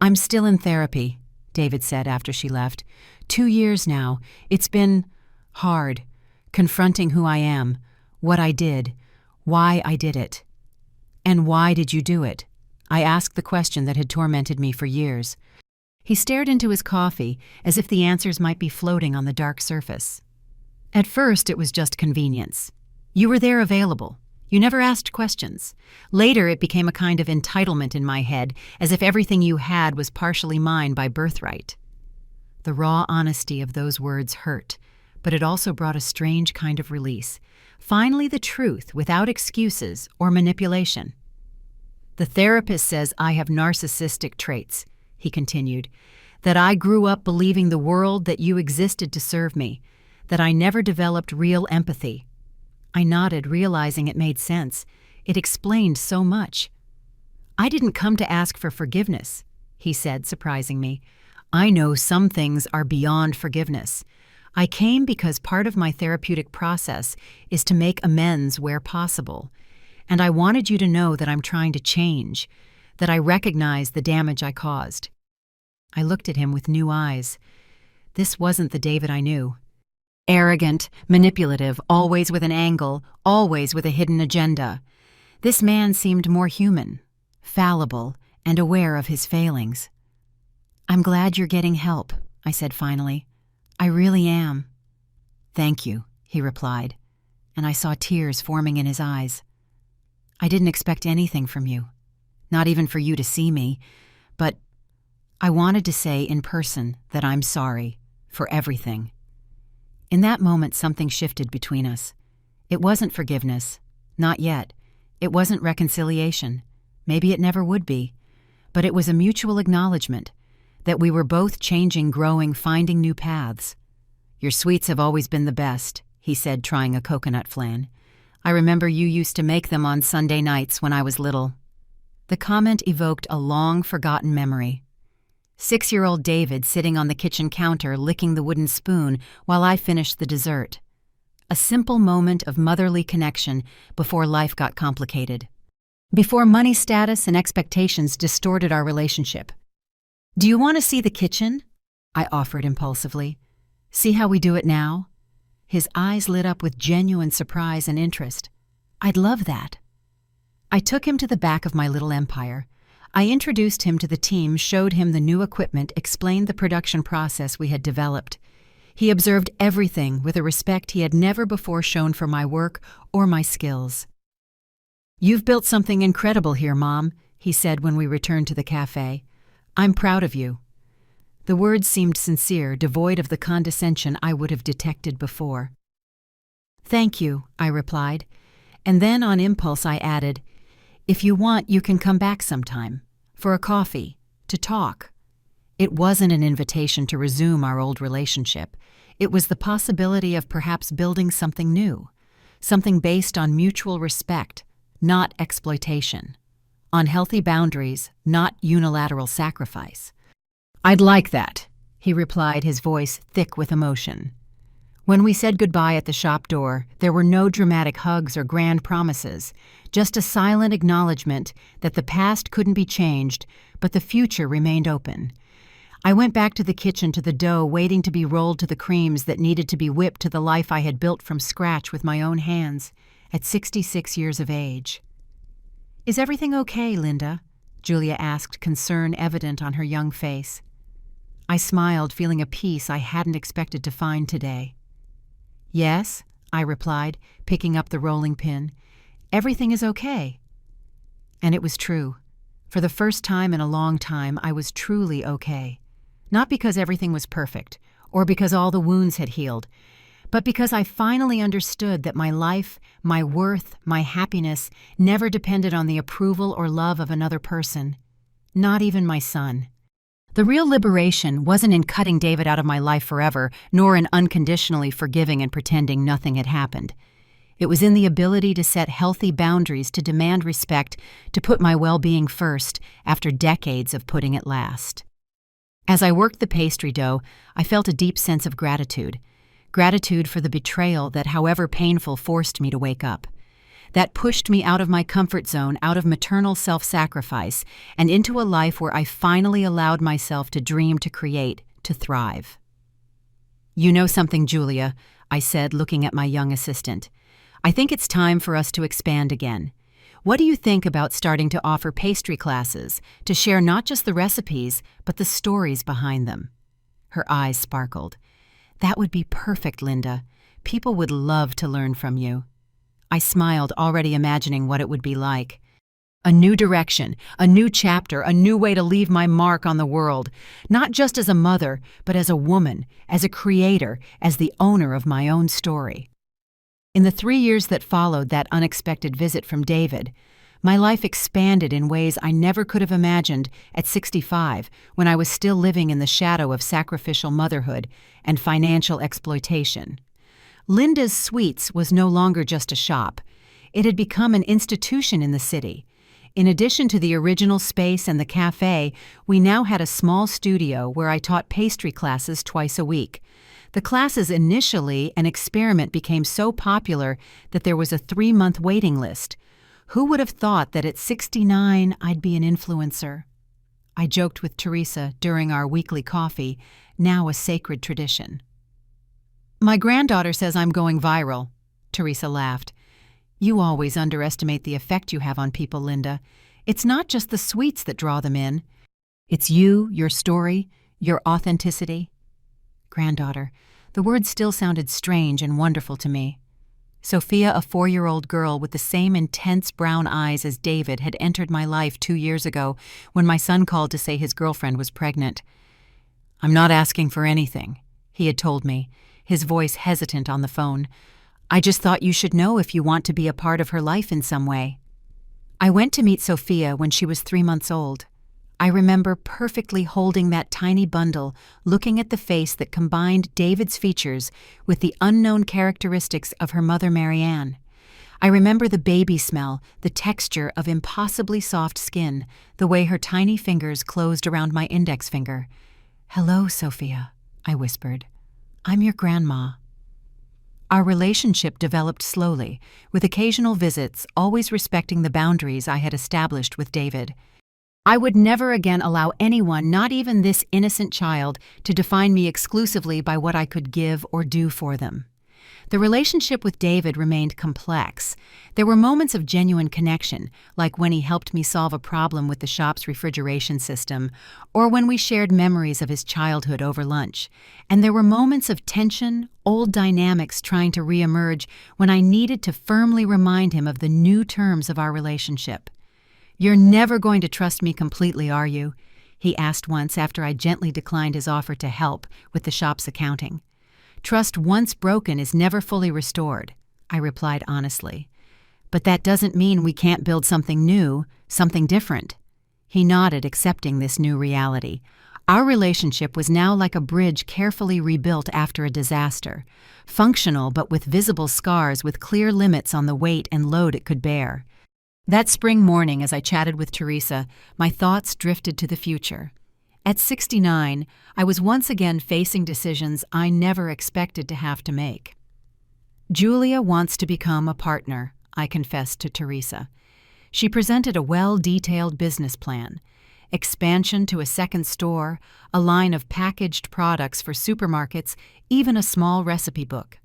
"I'm still in therapy," David said after she left. 2 years now. It's been hard, confronting who I am, what I did, why I did it." "And why did you do it?" I asked the question that had tormented me for years. He stared into his coffee as if the answers might be floating on the dark surface. "At first, it was just convenience. You were there available. You never asked questions. Later, it became a kind of entitlement in my head, as if everything you had was partially mine by birthright." The raw honesty of those words hurt, but it also brought a strange kind of release. Finally, the truth, without excuses or manipulation. "The therapist says I have narcissistic traits," he continued, "that I grew up believing the world that you existed to serve me, that I never developed real empathy." I nodded, realizing it made sense. It explained so much. "I didn't come to ask for forgiveness," he said, surprising me. "I know some things are beyond forgiveness. I came because part of my therapeutic process is to make amends where possible. And I wanted you to know that I'm trying to change, that I recognize the damage I caused." I looked at him with new eyes. This wasn't the David I knew. Arrogant, manipulative, always with an angle, always with a hidden agenda. This man seemed more human, fallible, and aware of his failings. "I'm glad you're getting help," I said finally. "I really am." "Thank you," he replied, and I saw tears forming in his eyes. "I didn't expect anything from you, not even for you to see me, but I wanted to say in person that I'm sorry for everything." In that moment, something shifted between us. It wasn't forgiveness, not yet. It wasn't reconciliation. Maybe it never would be. But it was a mutual acknowledgement that we were both changing, growing, finding new paths. "Your sweets have always been the best," he said, trying a coconut flan. "I remember you used to make them on Sunday nights when I was little." The comment evoked a long-forgotten memory. 6-year-old David sitting on the kitchen counter licking the wooden spoon while I finished the dessert. A simple moment of motherly connection before life got complicated. Before money status and expectations distorted our relationship. "Do you want to see the kitchen?" I offered impulsively. "See how we do it now?" His eyes lit up with genuine surprise and interest. "I'd love that." I took him to the back of my little empire. I introduced him to the team, showed him the new equipment, explained the production process we had developed. He observed everything with a respect he had never before shown for my work or my skills. "You've built something incredible here, Mom," he said when we returned to the cafe. "I'm proud of you." The words seemed sincere, devoid of the condescension I would have detected before. "Thank you," I replied, and then on impulse I added, "If you want, you can come back sometime, for a coffee, to talk." It wasn't an invitation to resume our old relationship. It was the possibility of perhaps building something new, something based on mutual respect, not exploitation, on healthy boundaries, not unilateral sacrifice. "I'd like that," he replied, his voice thick with emotion. When we said goodbye at the shop door, there were no dramatic hugs or grand promises, just a silent acknowledgement that the past couldn't be changed, but the future remained open. I went back to the kitchen to the dough waiting to be rolled to the creams that needed to be whipped to the life I had built from scratch with my own hands at 66 years of age. "Is everything okay, Linda?" Julia asked, concern evident on her young face. I smiled, feeling a peace I hadn't expected to find today. "Yes," I replied, picking up the rolling pin. "Everything is okay." And it was true. For the first time in a long time, I was truly okay. Not because everything was perfect, or because all the wounds had healed, but because I finally understood that my life, my worth, my happiness never depended on the approval or love of another person, not even my son. The real liberation wasn't in cutting David out of my life forever, nor in unconditionally forgiving and pretending nothing had happened. It was in the ability to set healthy boundaries, to demand respect, to put my well-being first after decades of putting it last. As I worked the pastry dough, I felt a deep sense of gratitude. Gratitude for the betrayal that, however painful, forced me to wake up. That pushed me out of my comfort zone, out of maternal self-sacrifice, and into a life where I finally allowed myself to dream, to create, to thrive. "You know something, Julia," I said, looking at my young assistant. "I think it's time for us to expand again. What do you think about starting to offer pastry classes, to share not just the recipes, but the stories behind them?" Her eyes sparkled. "That would be perfect, Linda. People would love to learn from you." I smiled, already imagining what it would be like. A new direction, a new chapter, a new way to leave my mark on the world, not just as a mother, but as a woman, as a creator, as the owner of my own story. In the 3 years that followed that unexpected visit from David, my life expanded in ways I never could have imagined at 65, when I was still living in the shadow of sacrificial motherhood and financial exploitation. Linda's Sweets was no longer just a shop. It had become an institution in the city. In addition to the original space and the cafe, we now had a small studio where I taught pastry classes twice a week. The classes, initially an experiment, became so popular that there was a 3-month waiting list. Who would have thought that at 69 I'd be an influencer? I joked with Teresa during our weekly coffee, now a sacred tradition. "My granddaughter says I'm going viral," Teresa laughed. "You always underestimate the effect you have on people, Linda. It's not just the sweets that draw them in. It's you, your story, your authenticity." Granddaughter. The word still sounded strange and wonderful to me. Sophia, a 4-year-old girl with the same intense brown eyes as David, had entered my life 2 years ago when my son called to say his girlfriend was pregnant. "I'm not asking for anything," he had told me, his voice hesitant on the phone. "I just thought you should know if you want to be a part of her life in some way." I went to meet Sophia when she was 3 months old. I remember perfectly holding that tiny bundle, looking at the face that combined David's features with the unknown characteristics of her mother, Marianne. I remember the baby smell, the texture of impossibly soft skin, the way her tiny fingers closed around my index finger. "Hello, Sophia," I whispered. "I'm your grandma." Our relationship developed slowly, with occasional visits, always respecting the boundaries I had established with David. I would never again allow anyone, not even this innocent child, to define me exclusively by what I could give or do for them. The relationship with David remained complex. There were moments of genuine connection, like when he helped me solve a problem with the shop's refrigeration system, or when we shared memories of his childhood over lunch. And there were moments of tension, old dynamics trying to reemerge when I needed to firmly remind him of the new terms of our relationship. "You're never going to trust me completely, are you?" he asked once after I gently declined his offer to help with the shop's accounting. "Trust once broken is never fully restored," I replied honestly. "But that doesn't mean we can't build something new, something different." He nodded, accepting this new reality. Our relationship was now like a bridge carefully rebuilt after a disaster, functional but with visible scars, with clear limits on the weight and load it could bear. That spring morning, as I chatted with Teresa, my thoughts drifted to the future. At 69, I was once again facing decisions I never expected to have to make. "Julia wants to become a partner," I confessed to Teresa. She presented a well-detailed business plan: expansion to a second store, a line of packaged products for supermarkets, even a small recipe book.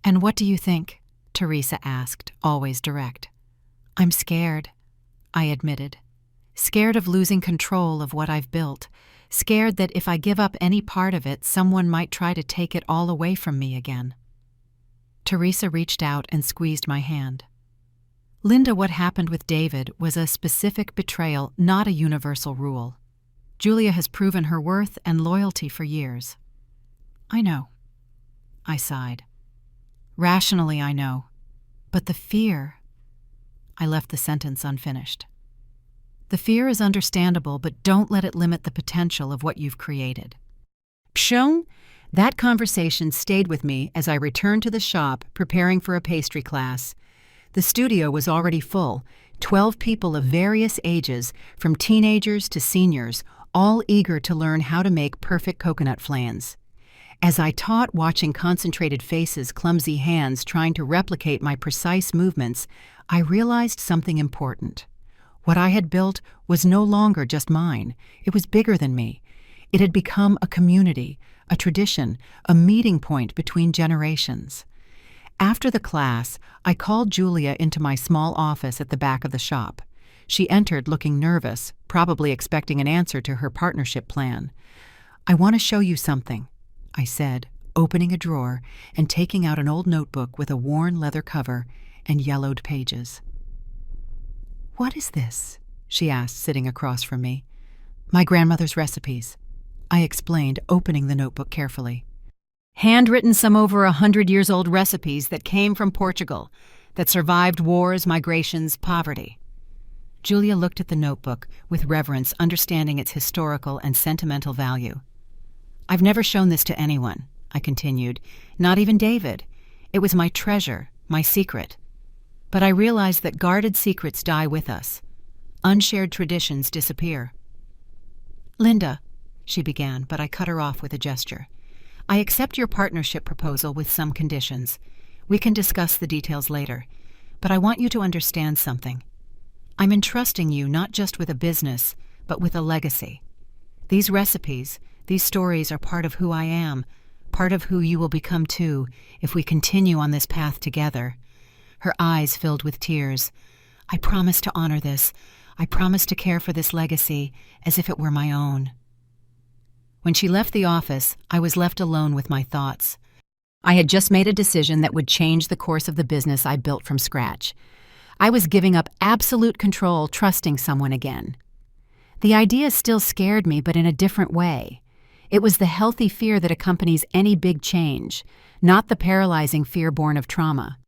"And what do you think?" Teresa asked, always direct. "I'm scared," I admitted. "Scared of losing control of what I've built. Scared that if I give up any part of it, someone might try to take it all away from me again." Teresa reached out and squeezed my hand. "Linda, what happened with David was a specific betrayal, not a universal rule. Julia has proven her worth and loyalty for years." "I know," I sighed. "Rationally, I know. But the fear—" I left the sentence unfinished. "The fear is understandable, but don't let it limit the potential of what you've created." Pshon! That conversation stayed with me as I returned to the shop, preparing for a pastry class. The studio was already full, 12 people of various ages, from teenagers to seniors, all eager to learn how to make perfect coconut flans. As I taught, watching concentrated faces, clumsy hands trying to replicate my precise movements, I realized something important. What I had built was no longer just mine. It was bigger than me. It had become a community, a tradition, a meeting point between generations. After the class, I called Julia into my small office at the back of the shop. She entered looking nervous, probably expecting an answer to her partnership plan. "I want to show you something," I said, opening a drawer and taking out an old notebook with a worn leather cover and yellowed pages. "What is this?" she asked, sitting across from me. "My grandmother's recipes," I explained, opening the notebook carefully. "Handwritten, some over 100-years-old recipes that came from Portugal, that survived wars, migrations, poverty." Julia looked at the notebook with reverence, understanding its historical and sentimental value. "I've never shown this to anyone," I continued, "not even David. It was my treasure, my secret. But I realized that guarded secrets die with us. Unshared traditions disappear." "Linda," she began, but I cut her off with a gesture. "I accept your partnership proposal with some conditions. We can discuss the details later. But I want you to understand something. I'm entrusting you not just with a business, but with a legacy. These recipes, these stories are part of who I am, part of who you will become too, if we continue on this path together." Her eyes filled with tears. "I promise to honor this. I promise to care for this legacy as if it were my own." When she left the office, I was left alone with my thoughts. I had just made a decision that would change the course of the business I built from scratch. I was giving up absolute control, trusting someone again. The idea still scared me, but in a different way. It was the healthy fear that accompanies any big change, not the paralyzing fear born of trauma.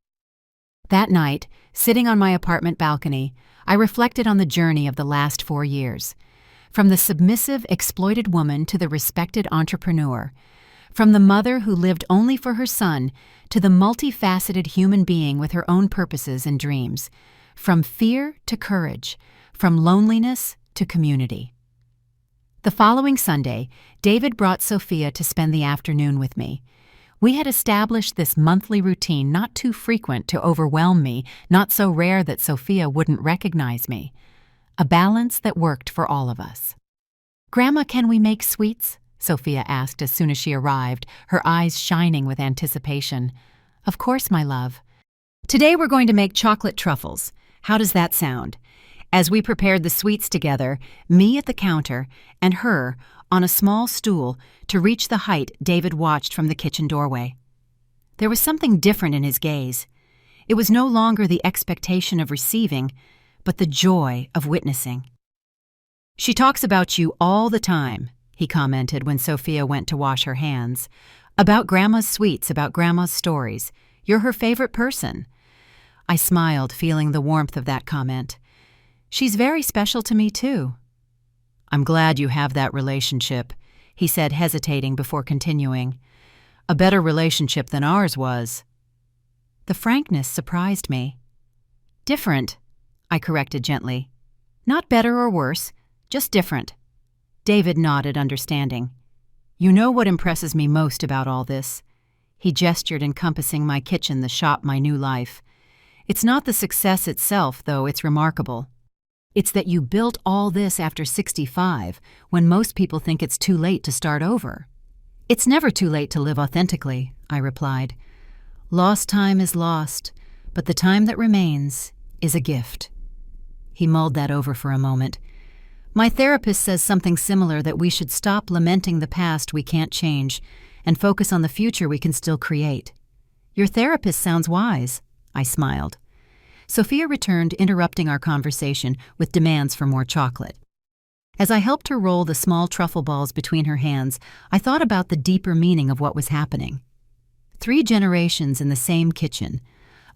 That night, sitting on my apartment balcony, I reflected on the journey of the last 4 years. From the submissive, exploited woman to the respected entrepreneur. From the mother who lived only for her son to the multifaceted human being with her own purposes and dreams. From fear to courage. From loneliness to community. The following Sunday, David brought Sophia to spend the afternoon with me. We had established this monthly routine, not too frequent to overwhelm me, not so rare that Sophia wouldn't recognize me. A balance that worked for all of us. "Grandma, can we make sweets?" Sophia asked as soon as she arrived, her eyes shining with anticipation. Of course, my love. Today we're going to make chocolate truffles. How does that sound? As we prepared the sweets together, me at the counter and her on a small stool to reach the height David watched from the kitchen doorway. There was something different in his gaze. It was no longer the expectation of receiving, but the joy of witnessing. "She talks about you all the time," he commented when Sophia went to wash her hands. "About Grandma's sweets, about Grandma's stories. You're her favorite person." I smiled, feeling the warmth of that comment. "She's very special to me, too." "I'm glad you have that relationship," he said, hesitating before continuing. "A better relationship than ours was." The frankness surprised me. "Different," I corrected gently. "Not better or worse, just different." David nodded, understanding. "You know what impresses me most about all this?" He gestured, encompassing my kitchen, the shop, my new life. "It's not the success itself, though it's remarkable. It's that you built all this after 65, when most people think it's too late to start over." "It's never too late to live authentically," I replied. "Lost time is lost, but the time that remains is a gift." He mulled that over for a moment. "My therapist says something similar, that we should stop lamenting the past we can't change and focus on the future we can still create." "Your therapist sounds wise," I smiled. Sophia returned, interrupting our conversation with demands for more chocolate. As I helped her roll the small truffle balls between her hands, I thought about the deeper meaning of what was happening. 3 generations in the same kitchen,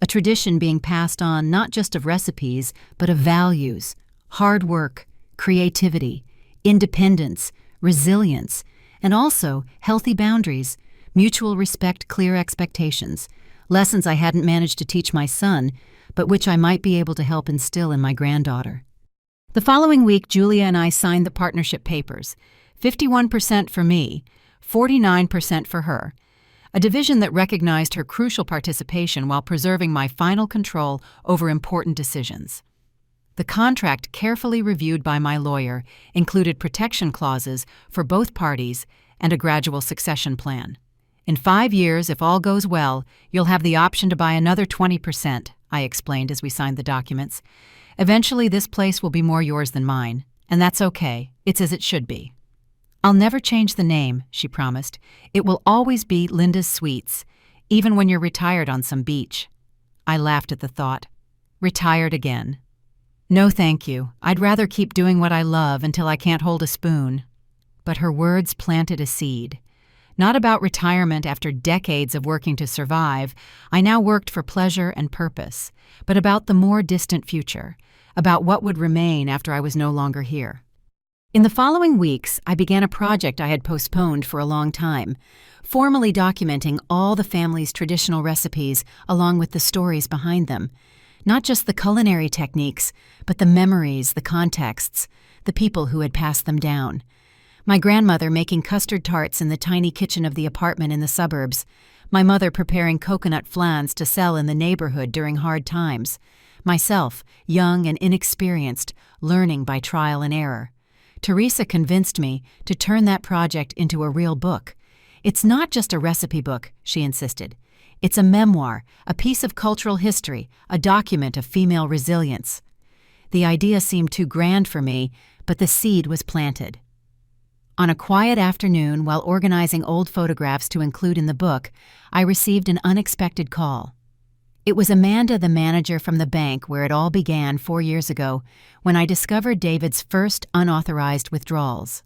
a tradition being passed on not just of recipes, but of values, hard work, creativity, independence, resilience, and also healthy boundaries, mutual respect, clear expectations, lessons I hadn't managed to teach my son, but which I might be able to help instill in my granddaughter. The following week, Julia and I signed the partnership papers, 51% for me, 49% for her, a division that recognized her crucial participation while preserving my final control over important decisions. The contract, carefully reviewed by my lawyer, included protection clauses for both parties and a gradual succession plan. "In 5 years, if all goes well, you'll have the option to buy another 20%, I explained as we signed the documents. "Eventually, this place will be more yours than mine, and that's okay. It's as it should be." "I'll never change the name," she promised. "It will always be Linda's Sweets, even when you're retired on some beach." I laughed at the thought. Retired again. "No, thank you. I'd rather keep doing what I love until I can't hold a spoon." But her words planted a seed. Not about retirement after decades of working to survive, I now worked for pleasure and purpose, but about the more distant future, about what would remain after I was no longer here. In the following weeks, I began a project I had postponed for a long time, formally documenting all the family's traditional recipes along with the stories behind them. Not just the culinary techniques, but the memories, the contexts, the people who had passed them down. My grandmother making custard tarts in the tiny kitchen of the apartment in the suburbs, my mother preparing coconut flans to sell in the neighborhood during hard times, myself, young and inexperienced, learning by trial and error. Teresa convinced me to turn that project into a real book. "It's not just a recipe book," she insisted. "It's a memoir, a piece of cultural history, a document of female resilience." The idea seemed too grand for me, but the seed was planted. On a quiet afternoon, while organizing old photographs to include in the book, I received an unexpected call. It was Amanda, the manager from the bank where it all began 4 years ago, when I discovered David's first unauthorized withdrawals.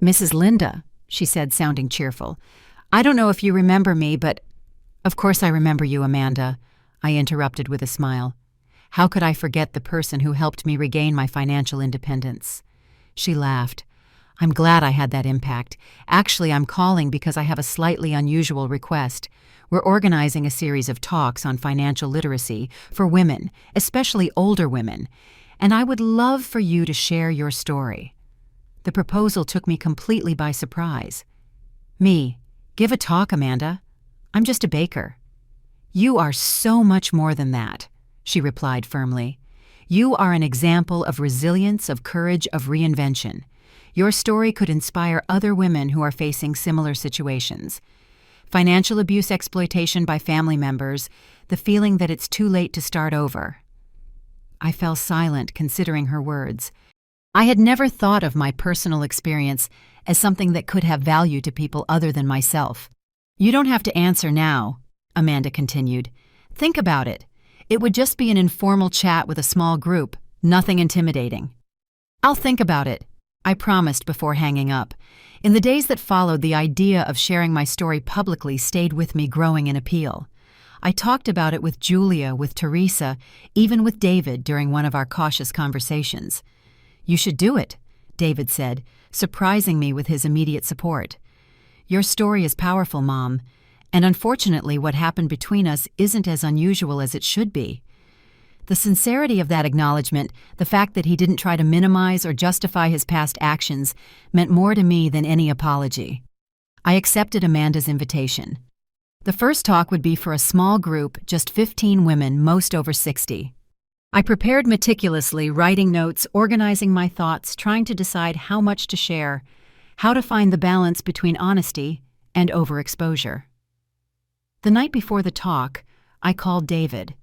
"Mrs. Linda," she said, sounding cheerful. "I don't know if you remember me, but—" "Of course I remember you, Amanda," I interrupted with a smile. How could I forget the person who helped me regain my financial independence? She laughed. "I'm glad I had that impact. Actually, I'm calling because I have a slightly unusual request. We're organizing a series of talks on financial literacy for women, especially older women, and I would love for you to share your story." The proposal took me completely by surprise. "Me? Give a talk, Amanda? I'm just a baker." "You are so much more than that," she replied firmly. "You are an example of resilience, of courage, of reinvention. Your story could inspire other women who are facing similar situations. financial abuse, exploitation by family members, the feeling that it's too late to start over. I fell silent, considering her words. I had never thought of my personal experience as something that could have value to people other than myself. "You don't have to answer now," Amanda continued. "Think about it. It would just be an informal chat with a small group, nothing intimidating." "I'll think about it," I promised before hanging up. In the days that followed, the idea of sharing my story publicly stayed with me, growing in appeal. I talked about it with Julia, with Teresa, even with David during one of our cautious conversations. "You should do it," David said, surprising me with his immediate support. "Your story is powerful, Mom, and unfortunately what happened between us isn't as unusual as it should be." The sincerity of that acknowledgement, the fact that he didn't try to minimize or justify his past actions, meant more to me than any apology. I accepted Amanda's invitation. The first talk would be for a small group, just 15 women, most over 60. I prepared meticulously, writing notes, organizing my thoughts, trying to decide how much to share, how to find the balance between honesty and overexposure. The night before the talk, I called David.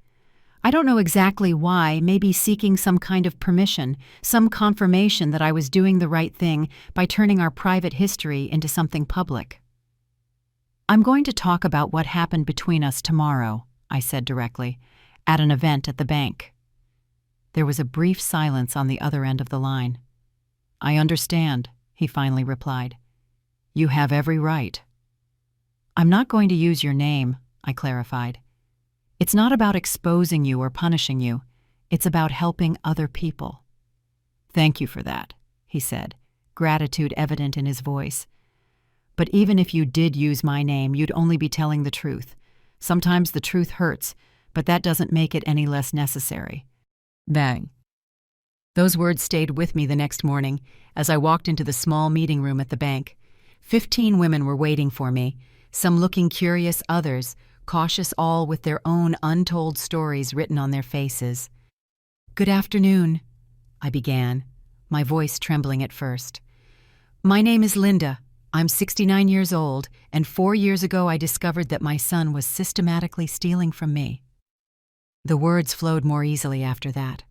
I don't know exactly why, maybe seeking some kind of permission, some confirmation that I was doing the right thing by turning our private history into something public. "I'm going to talk about what happened between us tomorrow," I said directly, "at an event at the bank." There was a brief silence on the other end of the line. "I understand," he finally replied. "You have every right." "I'm not going to use your name," I clarified. "It's not about exposing you or punishing you. It's about helping other people." "Thank you for that," he said, gratitude evident in his voice. "But even if you did use my name, you'd only be telling the truth. Sometimes the truth hurts, but that doesn't make it any less necessary." Bang. Those words stayed with me the next morning as I walked into the small meeting room at the bank. 15 women were waiting for me, some looking curious, others cautious, all with their own untold stories written on their faces. "Good afternoon," I began, my voice trembling at first. "My name is Linda. I'm 69 years old, and 4 years ago I discovered that my son was systematically stealing from me." The words flowed more easily after that.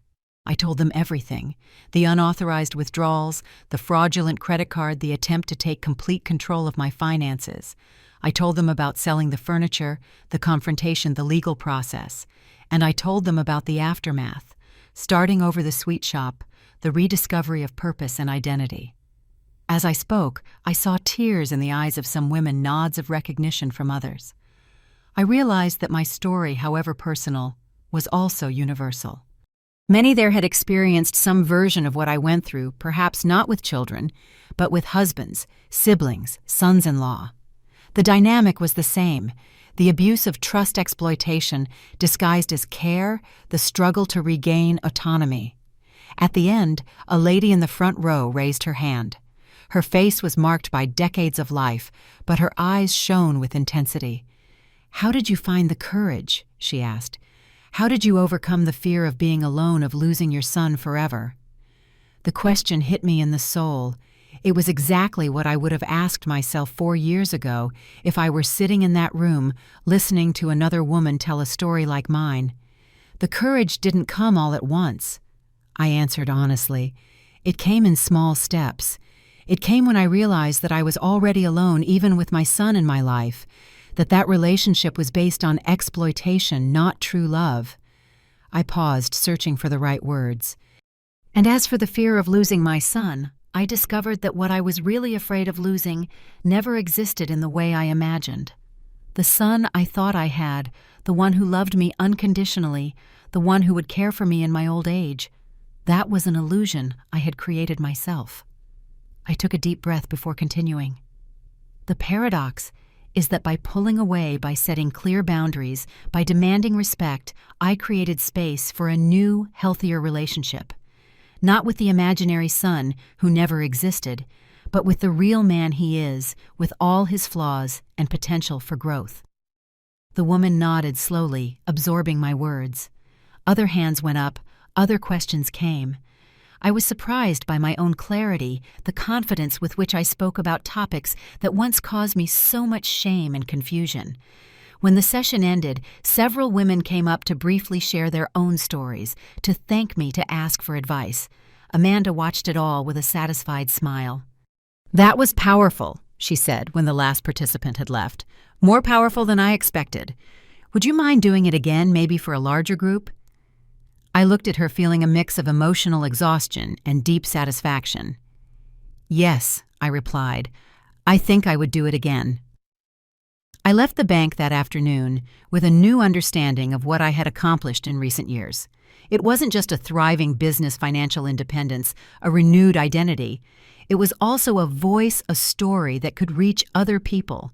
I told them everything: the unauthorized withdrawals, the fraudulent credit card, the attempt to take complete control of my finances. I told them about selling the furniture, the confrontation, the legal process. And I told them about the aftermath, starting over the sweet shop, the rediscovery of purpose and identity. As I spoke, I saw tears in the eyes of some women, nods of recognition from others. I realized that my story, however personal, was also universal. Many there had experienced some version of what I went through, perhaps not with children, but with husbands, siblings, sons-in-law. The dynamic was the same: the abuse of trust, exploitation disguised as care, the struggle to regain autonomy. At the end, a lady in the front row raised her hand. Her face was marked by decades of life, but her eyes shone with intensity. "How did you find the courage?" she asked. "How did you overcome the fear of being alone, of losing your son forever?" The question hit me in the soul. It was exactly what I would have asked myself 4 years ago if I were sitting in that room, listening to another woman tell a story like mine. The courage didn't come all at once, I answered honestly. It came in small steps. It came when I realized that I was already alone, even with my son in my life, that relationship was based on exploitation, not true love. I paused, searching for the right words. And as for the fear of losing my son, I discovered that what I was really afraid of losing never existed in the way I imagined. The son I thought I had, the one who loved me unconditionally, the one who would care for me in my old age, that was an illusion I had created myself. I took a deep breath before continuing. The paradox is that by pulling away, by setting clear boundaries, by demanding respect, I created space for a new, healthier relationship. Not with the imaginary son who never existed, but with the real man he is, with all his flaws and potential for growth. The woman nodded slowly, absorbing my words. Other hands went up, other questions came. I was surprised by my own clarity, the confidence with which I spoke about topics that once caused me so much shame and confusion. When the session ended, several women came up to briefly share their own stories, to thank me, to ask for advice. Amanda watched it all with a satisfied smile. "That was powerful," she said when the last participant had left. "More powerful than I expected. Would you mind doing it again, maybe for a larger group?" I looked at her, feeling a mix of emotional exhaustion and deep satisfaction. "Yes," I replied. "I think I would do it again." I left the bank that afternoon with a new understanding of what I had accomplished in recent years. It wasn't just a thriving business, financial independence, a renewed identity. It was also a voice, a story that could reach other people,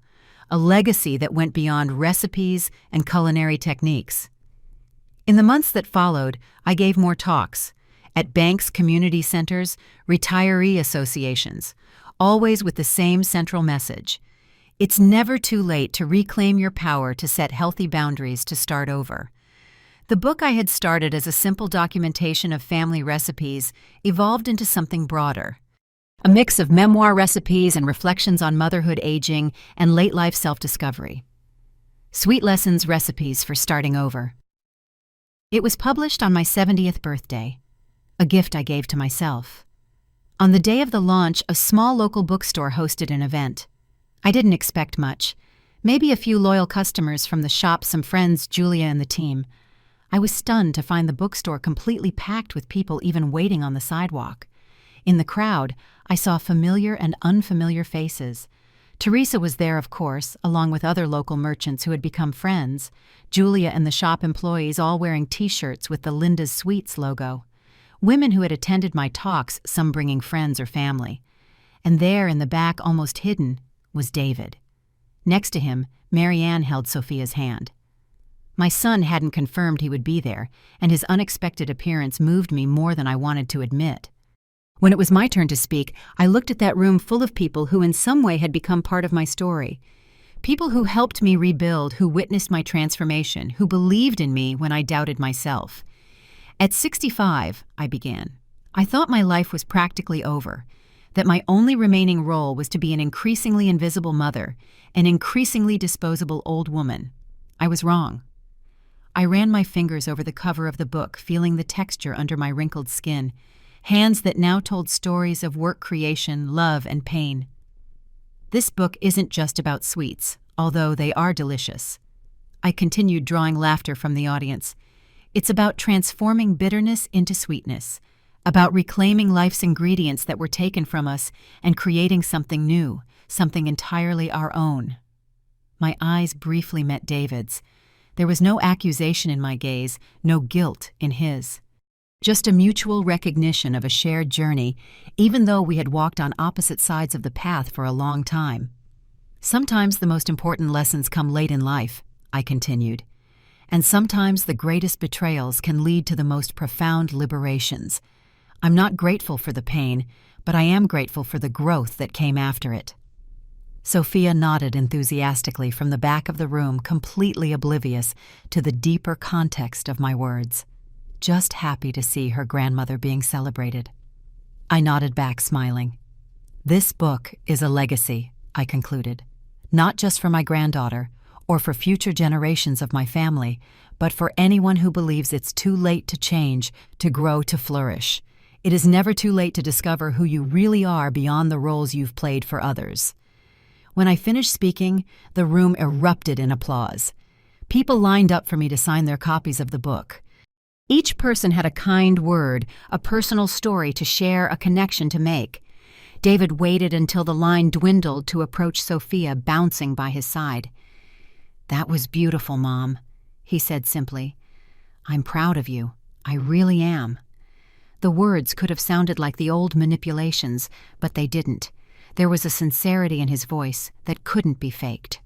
a legacy that went beyond recipes and culinary techniques. In the months that followed, I gave more talks at banks, community centers, retiree associations, always with the same central message. It's never too late to reclaim your power, to set healthy boundaries, to start over. The book I had started as a simple documentation of family recipes evolved into something broader. A mix of memoir recipes and reflections on motherhood, aging, and late-life self-discovery. Sweet Lessons, Recipes for Starting Over. It was published on my 70th birthday, a gift I gave to myself. On the day of the launch, a small local bookstore hosted an event. I didn't expect much. Maybe a few loyal customers from the shop, some friends, Julia and the team. I was stunned to find the bookstore completely packed with people even waiting on the sidewalk. In the crowd, I saw familiar and unfamiliar faces. Teresa was there, of course, along with other local merchants who had become friends. Julia and the shop employees, all wearing T-shirts with the Linda's Sweets logo. Women who had attended my talks, some bringing friends or family. And there in the back, almost hidden, was David. Next to him, Marianne held Sophia's hand. My son hadn't confirmed he would be there, and his unexpected appearance moved me more than I wanted to admit. When it was my turn to speak, I looked at that room full of people who in some way had become part of my story. People who helped me rebuild, who witnessed my transformation, who believed in me when I doubted myself. At 65, I began. I thought my life was practically over, that my only remaining role was to be an increasingly invisible mother, an increasingly disposable old woman. I was wrong. I ran my fingers over the cover of the book, feeling the texture under my wrinkled skin, hands that now told stories of work creation, love, and pain. This book isn't just about sweets, although they are delicious. I continued, drawing laughter from the audience. It's about transforming bitterness into sweetness, about reclaiming life's ingredients that were taken from us and creating something new, something entirely our own. My eyes briefly met David's. There was no accusation in my gaze, no guilt in his. Just a mutual recognition of a shared journey, even though we had walked on opposite sides of the path for a long time. Sometimes the most important lessons come late in life, I continued, and sometimes the greatest betrayals can lead to the most profound liberations. I'm not grateful for the pain, but I am grateful for the growth that came after it. Sophia nodded enthusiastically from the back of the room, completely oblivious to the deeper context of my words. Just happy to see her grandmother being celebrated. I nodded back, smiling. This book is a legacy, I concluded, not just for my granddaughter or for future generations of my family, but for anyone who believes it's too late to change, to grow, to flourish. It is never too late to discover who you really are beyond the roles you've played for others. When I finished speaking, the room erupted in applause. People lined up for me to sign their copies of the book. Each person had a kind word, a personal story to share, a connection to make. David waited until the line dwindled to approach Sophia, bouncing by his side. "That was beautiful, Mom," he said simply. "I'm proud of you. I really am." The words could have sounded like the old manipulations, but they didn't. There was a sincerity in his voice that couldn't be faked.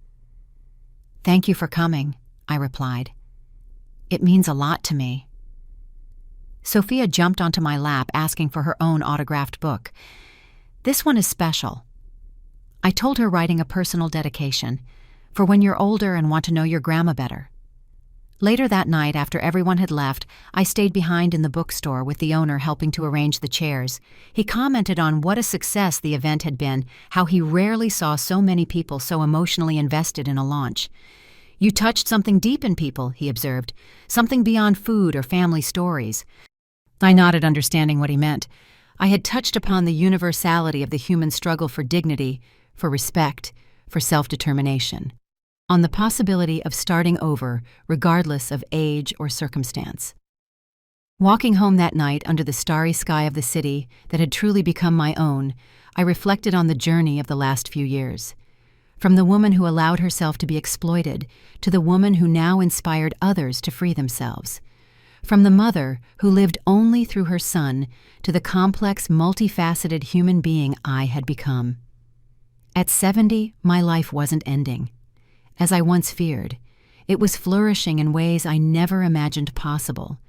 "Thank you for coming," I replied. "It means a lot to me." Sophia jumped onto my lap, asking for her own autographed book. "This one is special." I told her, writing a personal dedication, for when you're older and want to know your grandma better. Later that night, after everyone had left, I stayed behind in the bookstore with the owner helping to arrange the chairs. He commented on what a success the event had been, how he rarely saw so many people so emotionally invested in a launch. "You touched something deep in people," he observed, "something beyond food or family stories." I nodded, understanding what he meant. I had touched upon the universality of the human struggle for dignity, for respect, for self-determination, on the possibility of starting over, regardless of age or circumstance. Walking home that night under the starry sky of the city that had truly become my own, I reflected on the journey of the last few years. From the woman who allowed herself to be exploited to the woman who now inspired others to free themselves. From the mother who lived only through her son to the complex, multifaceted human being I had become. At 70, my life wasn't ending, as I once feared. It was flourishing in ways I never imagined possible.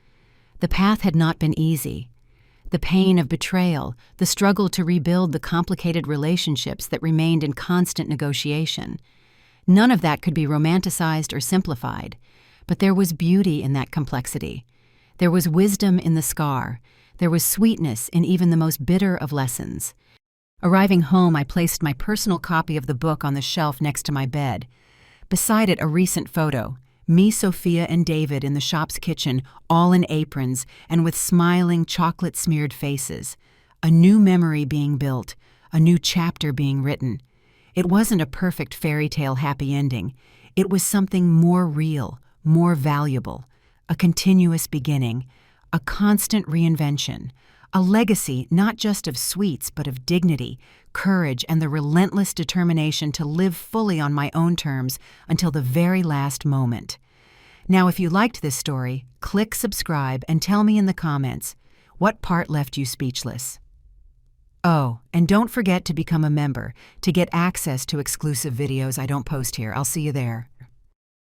The path had not been easy. The pain of betrayal, the struggle to rebuild the complicated relationships that remained in constant negotiation. None of that could be romanticized or simplified, but there was beauty in that complexity. There was wisdom in the scar. There was sweetness in even the most bitter of lessons. Arriving home, I placed my personal copy of the book on the shelf next to my bed. Beside it, a recent photo. Me, Sophia, and David in the shop's kitchen, all in aprons and with smiling, chocolate-smeared faces. A new memory being built, a new chapter being written. It wasn't a perfect fairy tale happy ending. It was something more real, more valuable, a continuous beginning, a constant reinvention, a legacy not just of sweets but of dignity, courage, and the relentless determination to live fully on my own terms until the very last moment. Now, if you liked this story, click subscribe and tell me in the comments what part left you speechless. Oh, and don't forget to become a member to get access to exclusive videos I don't post here. I'll see you there.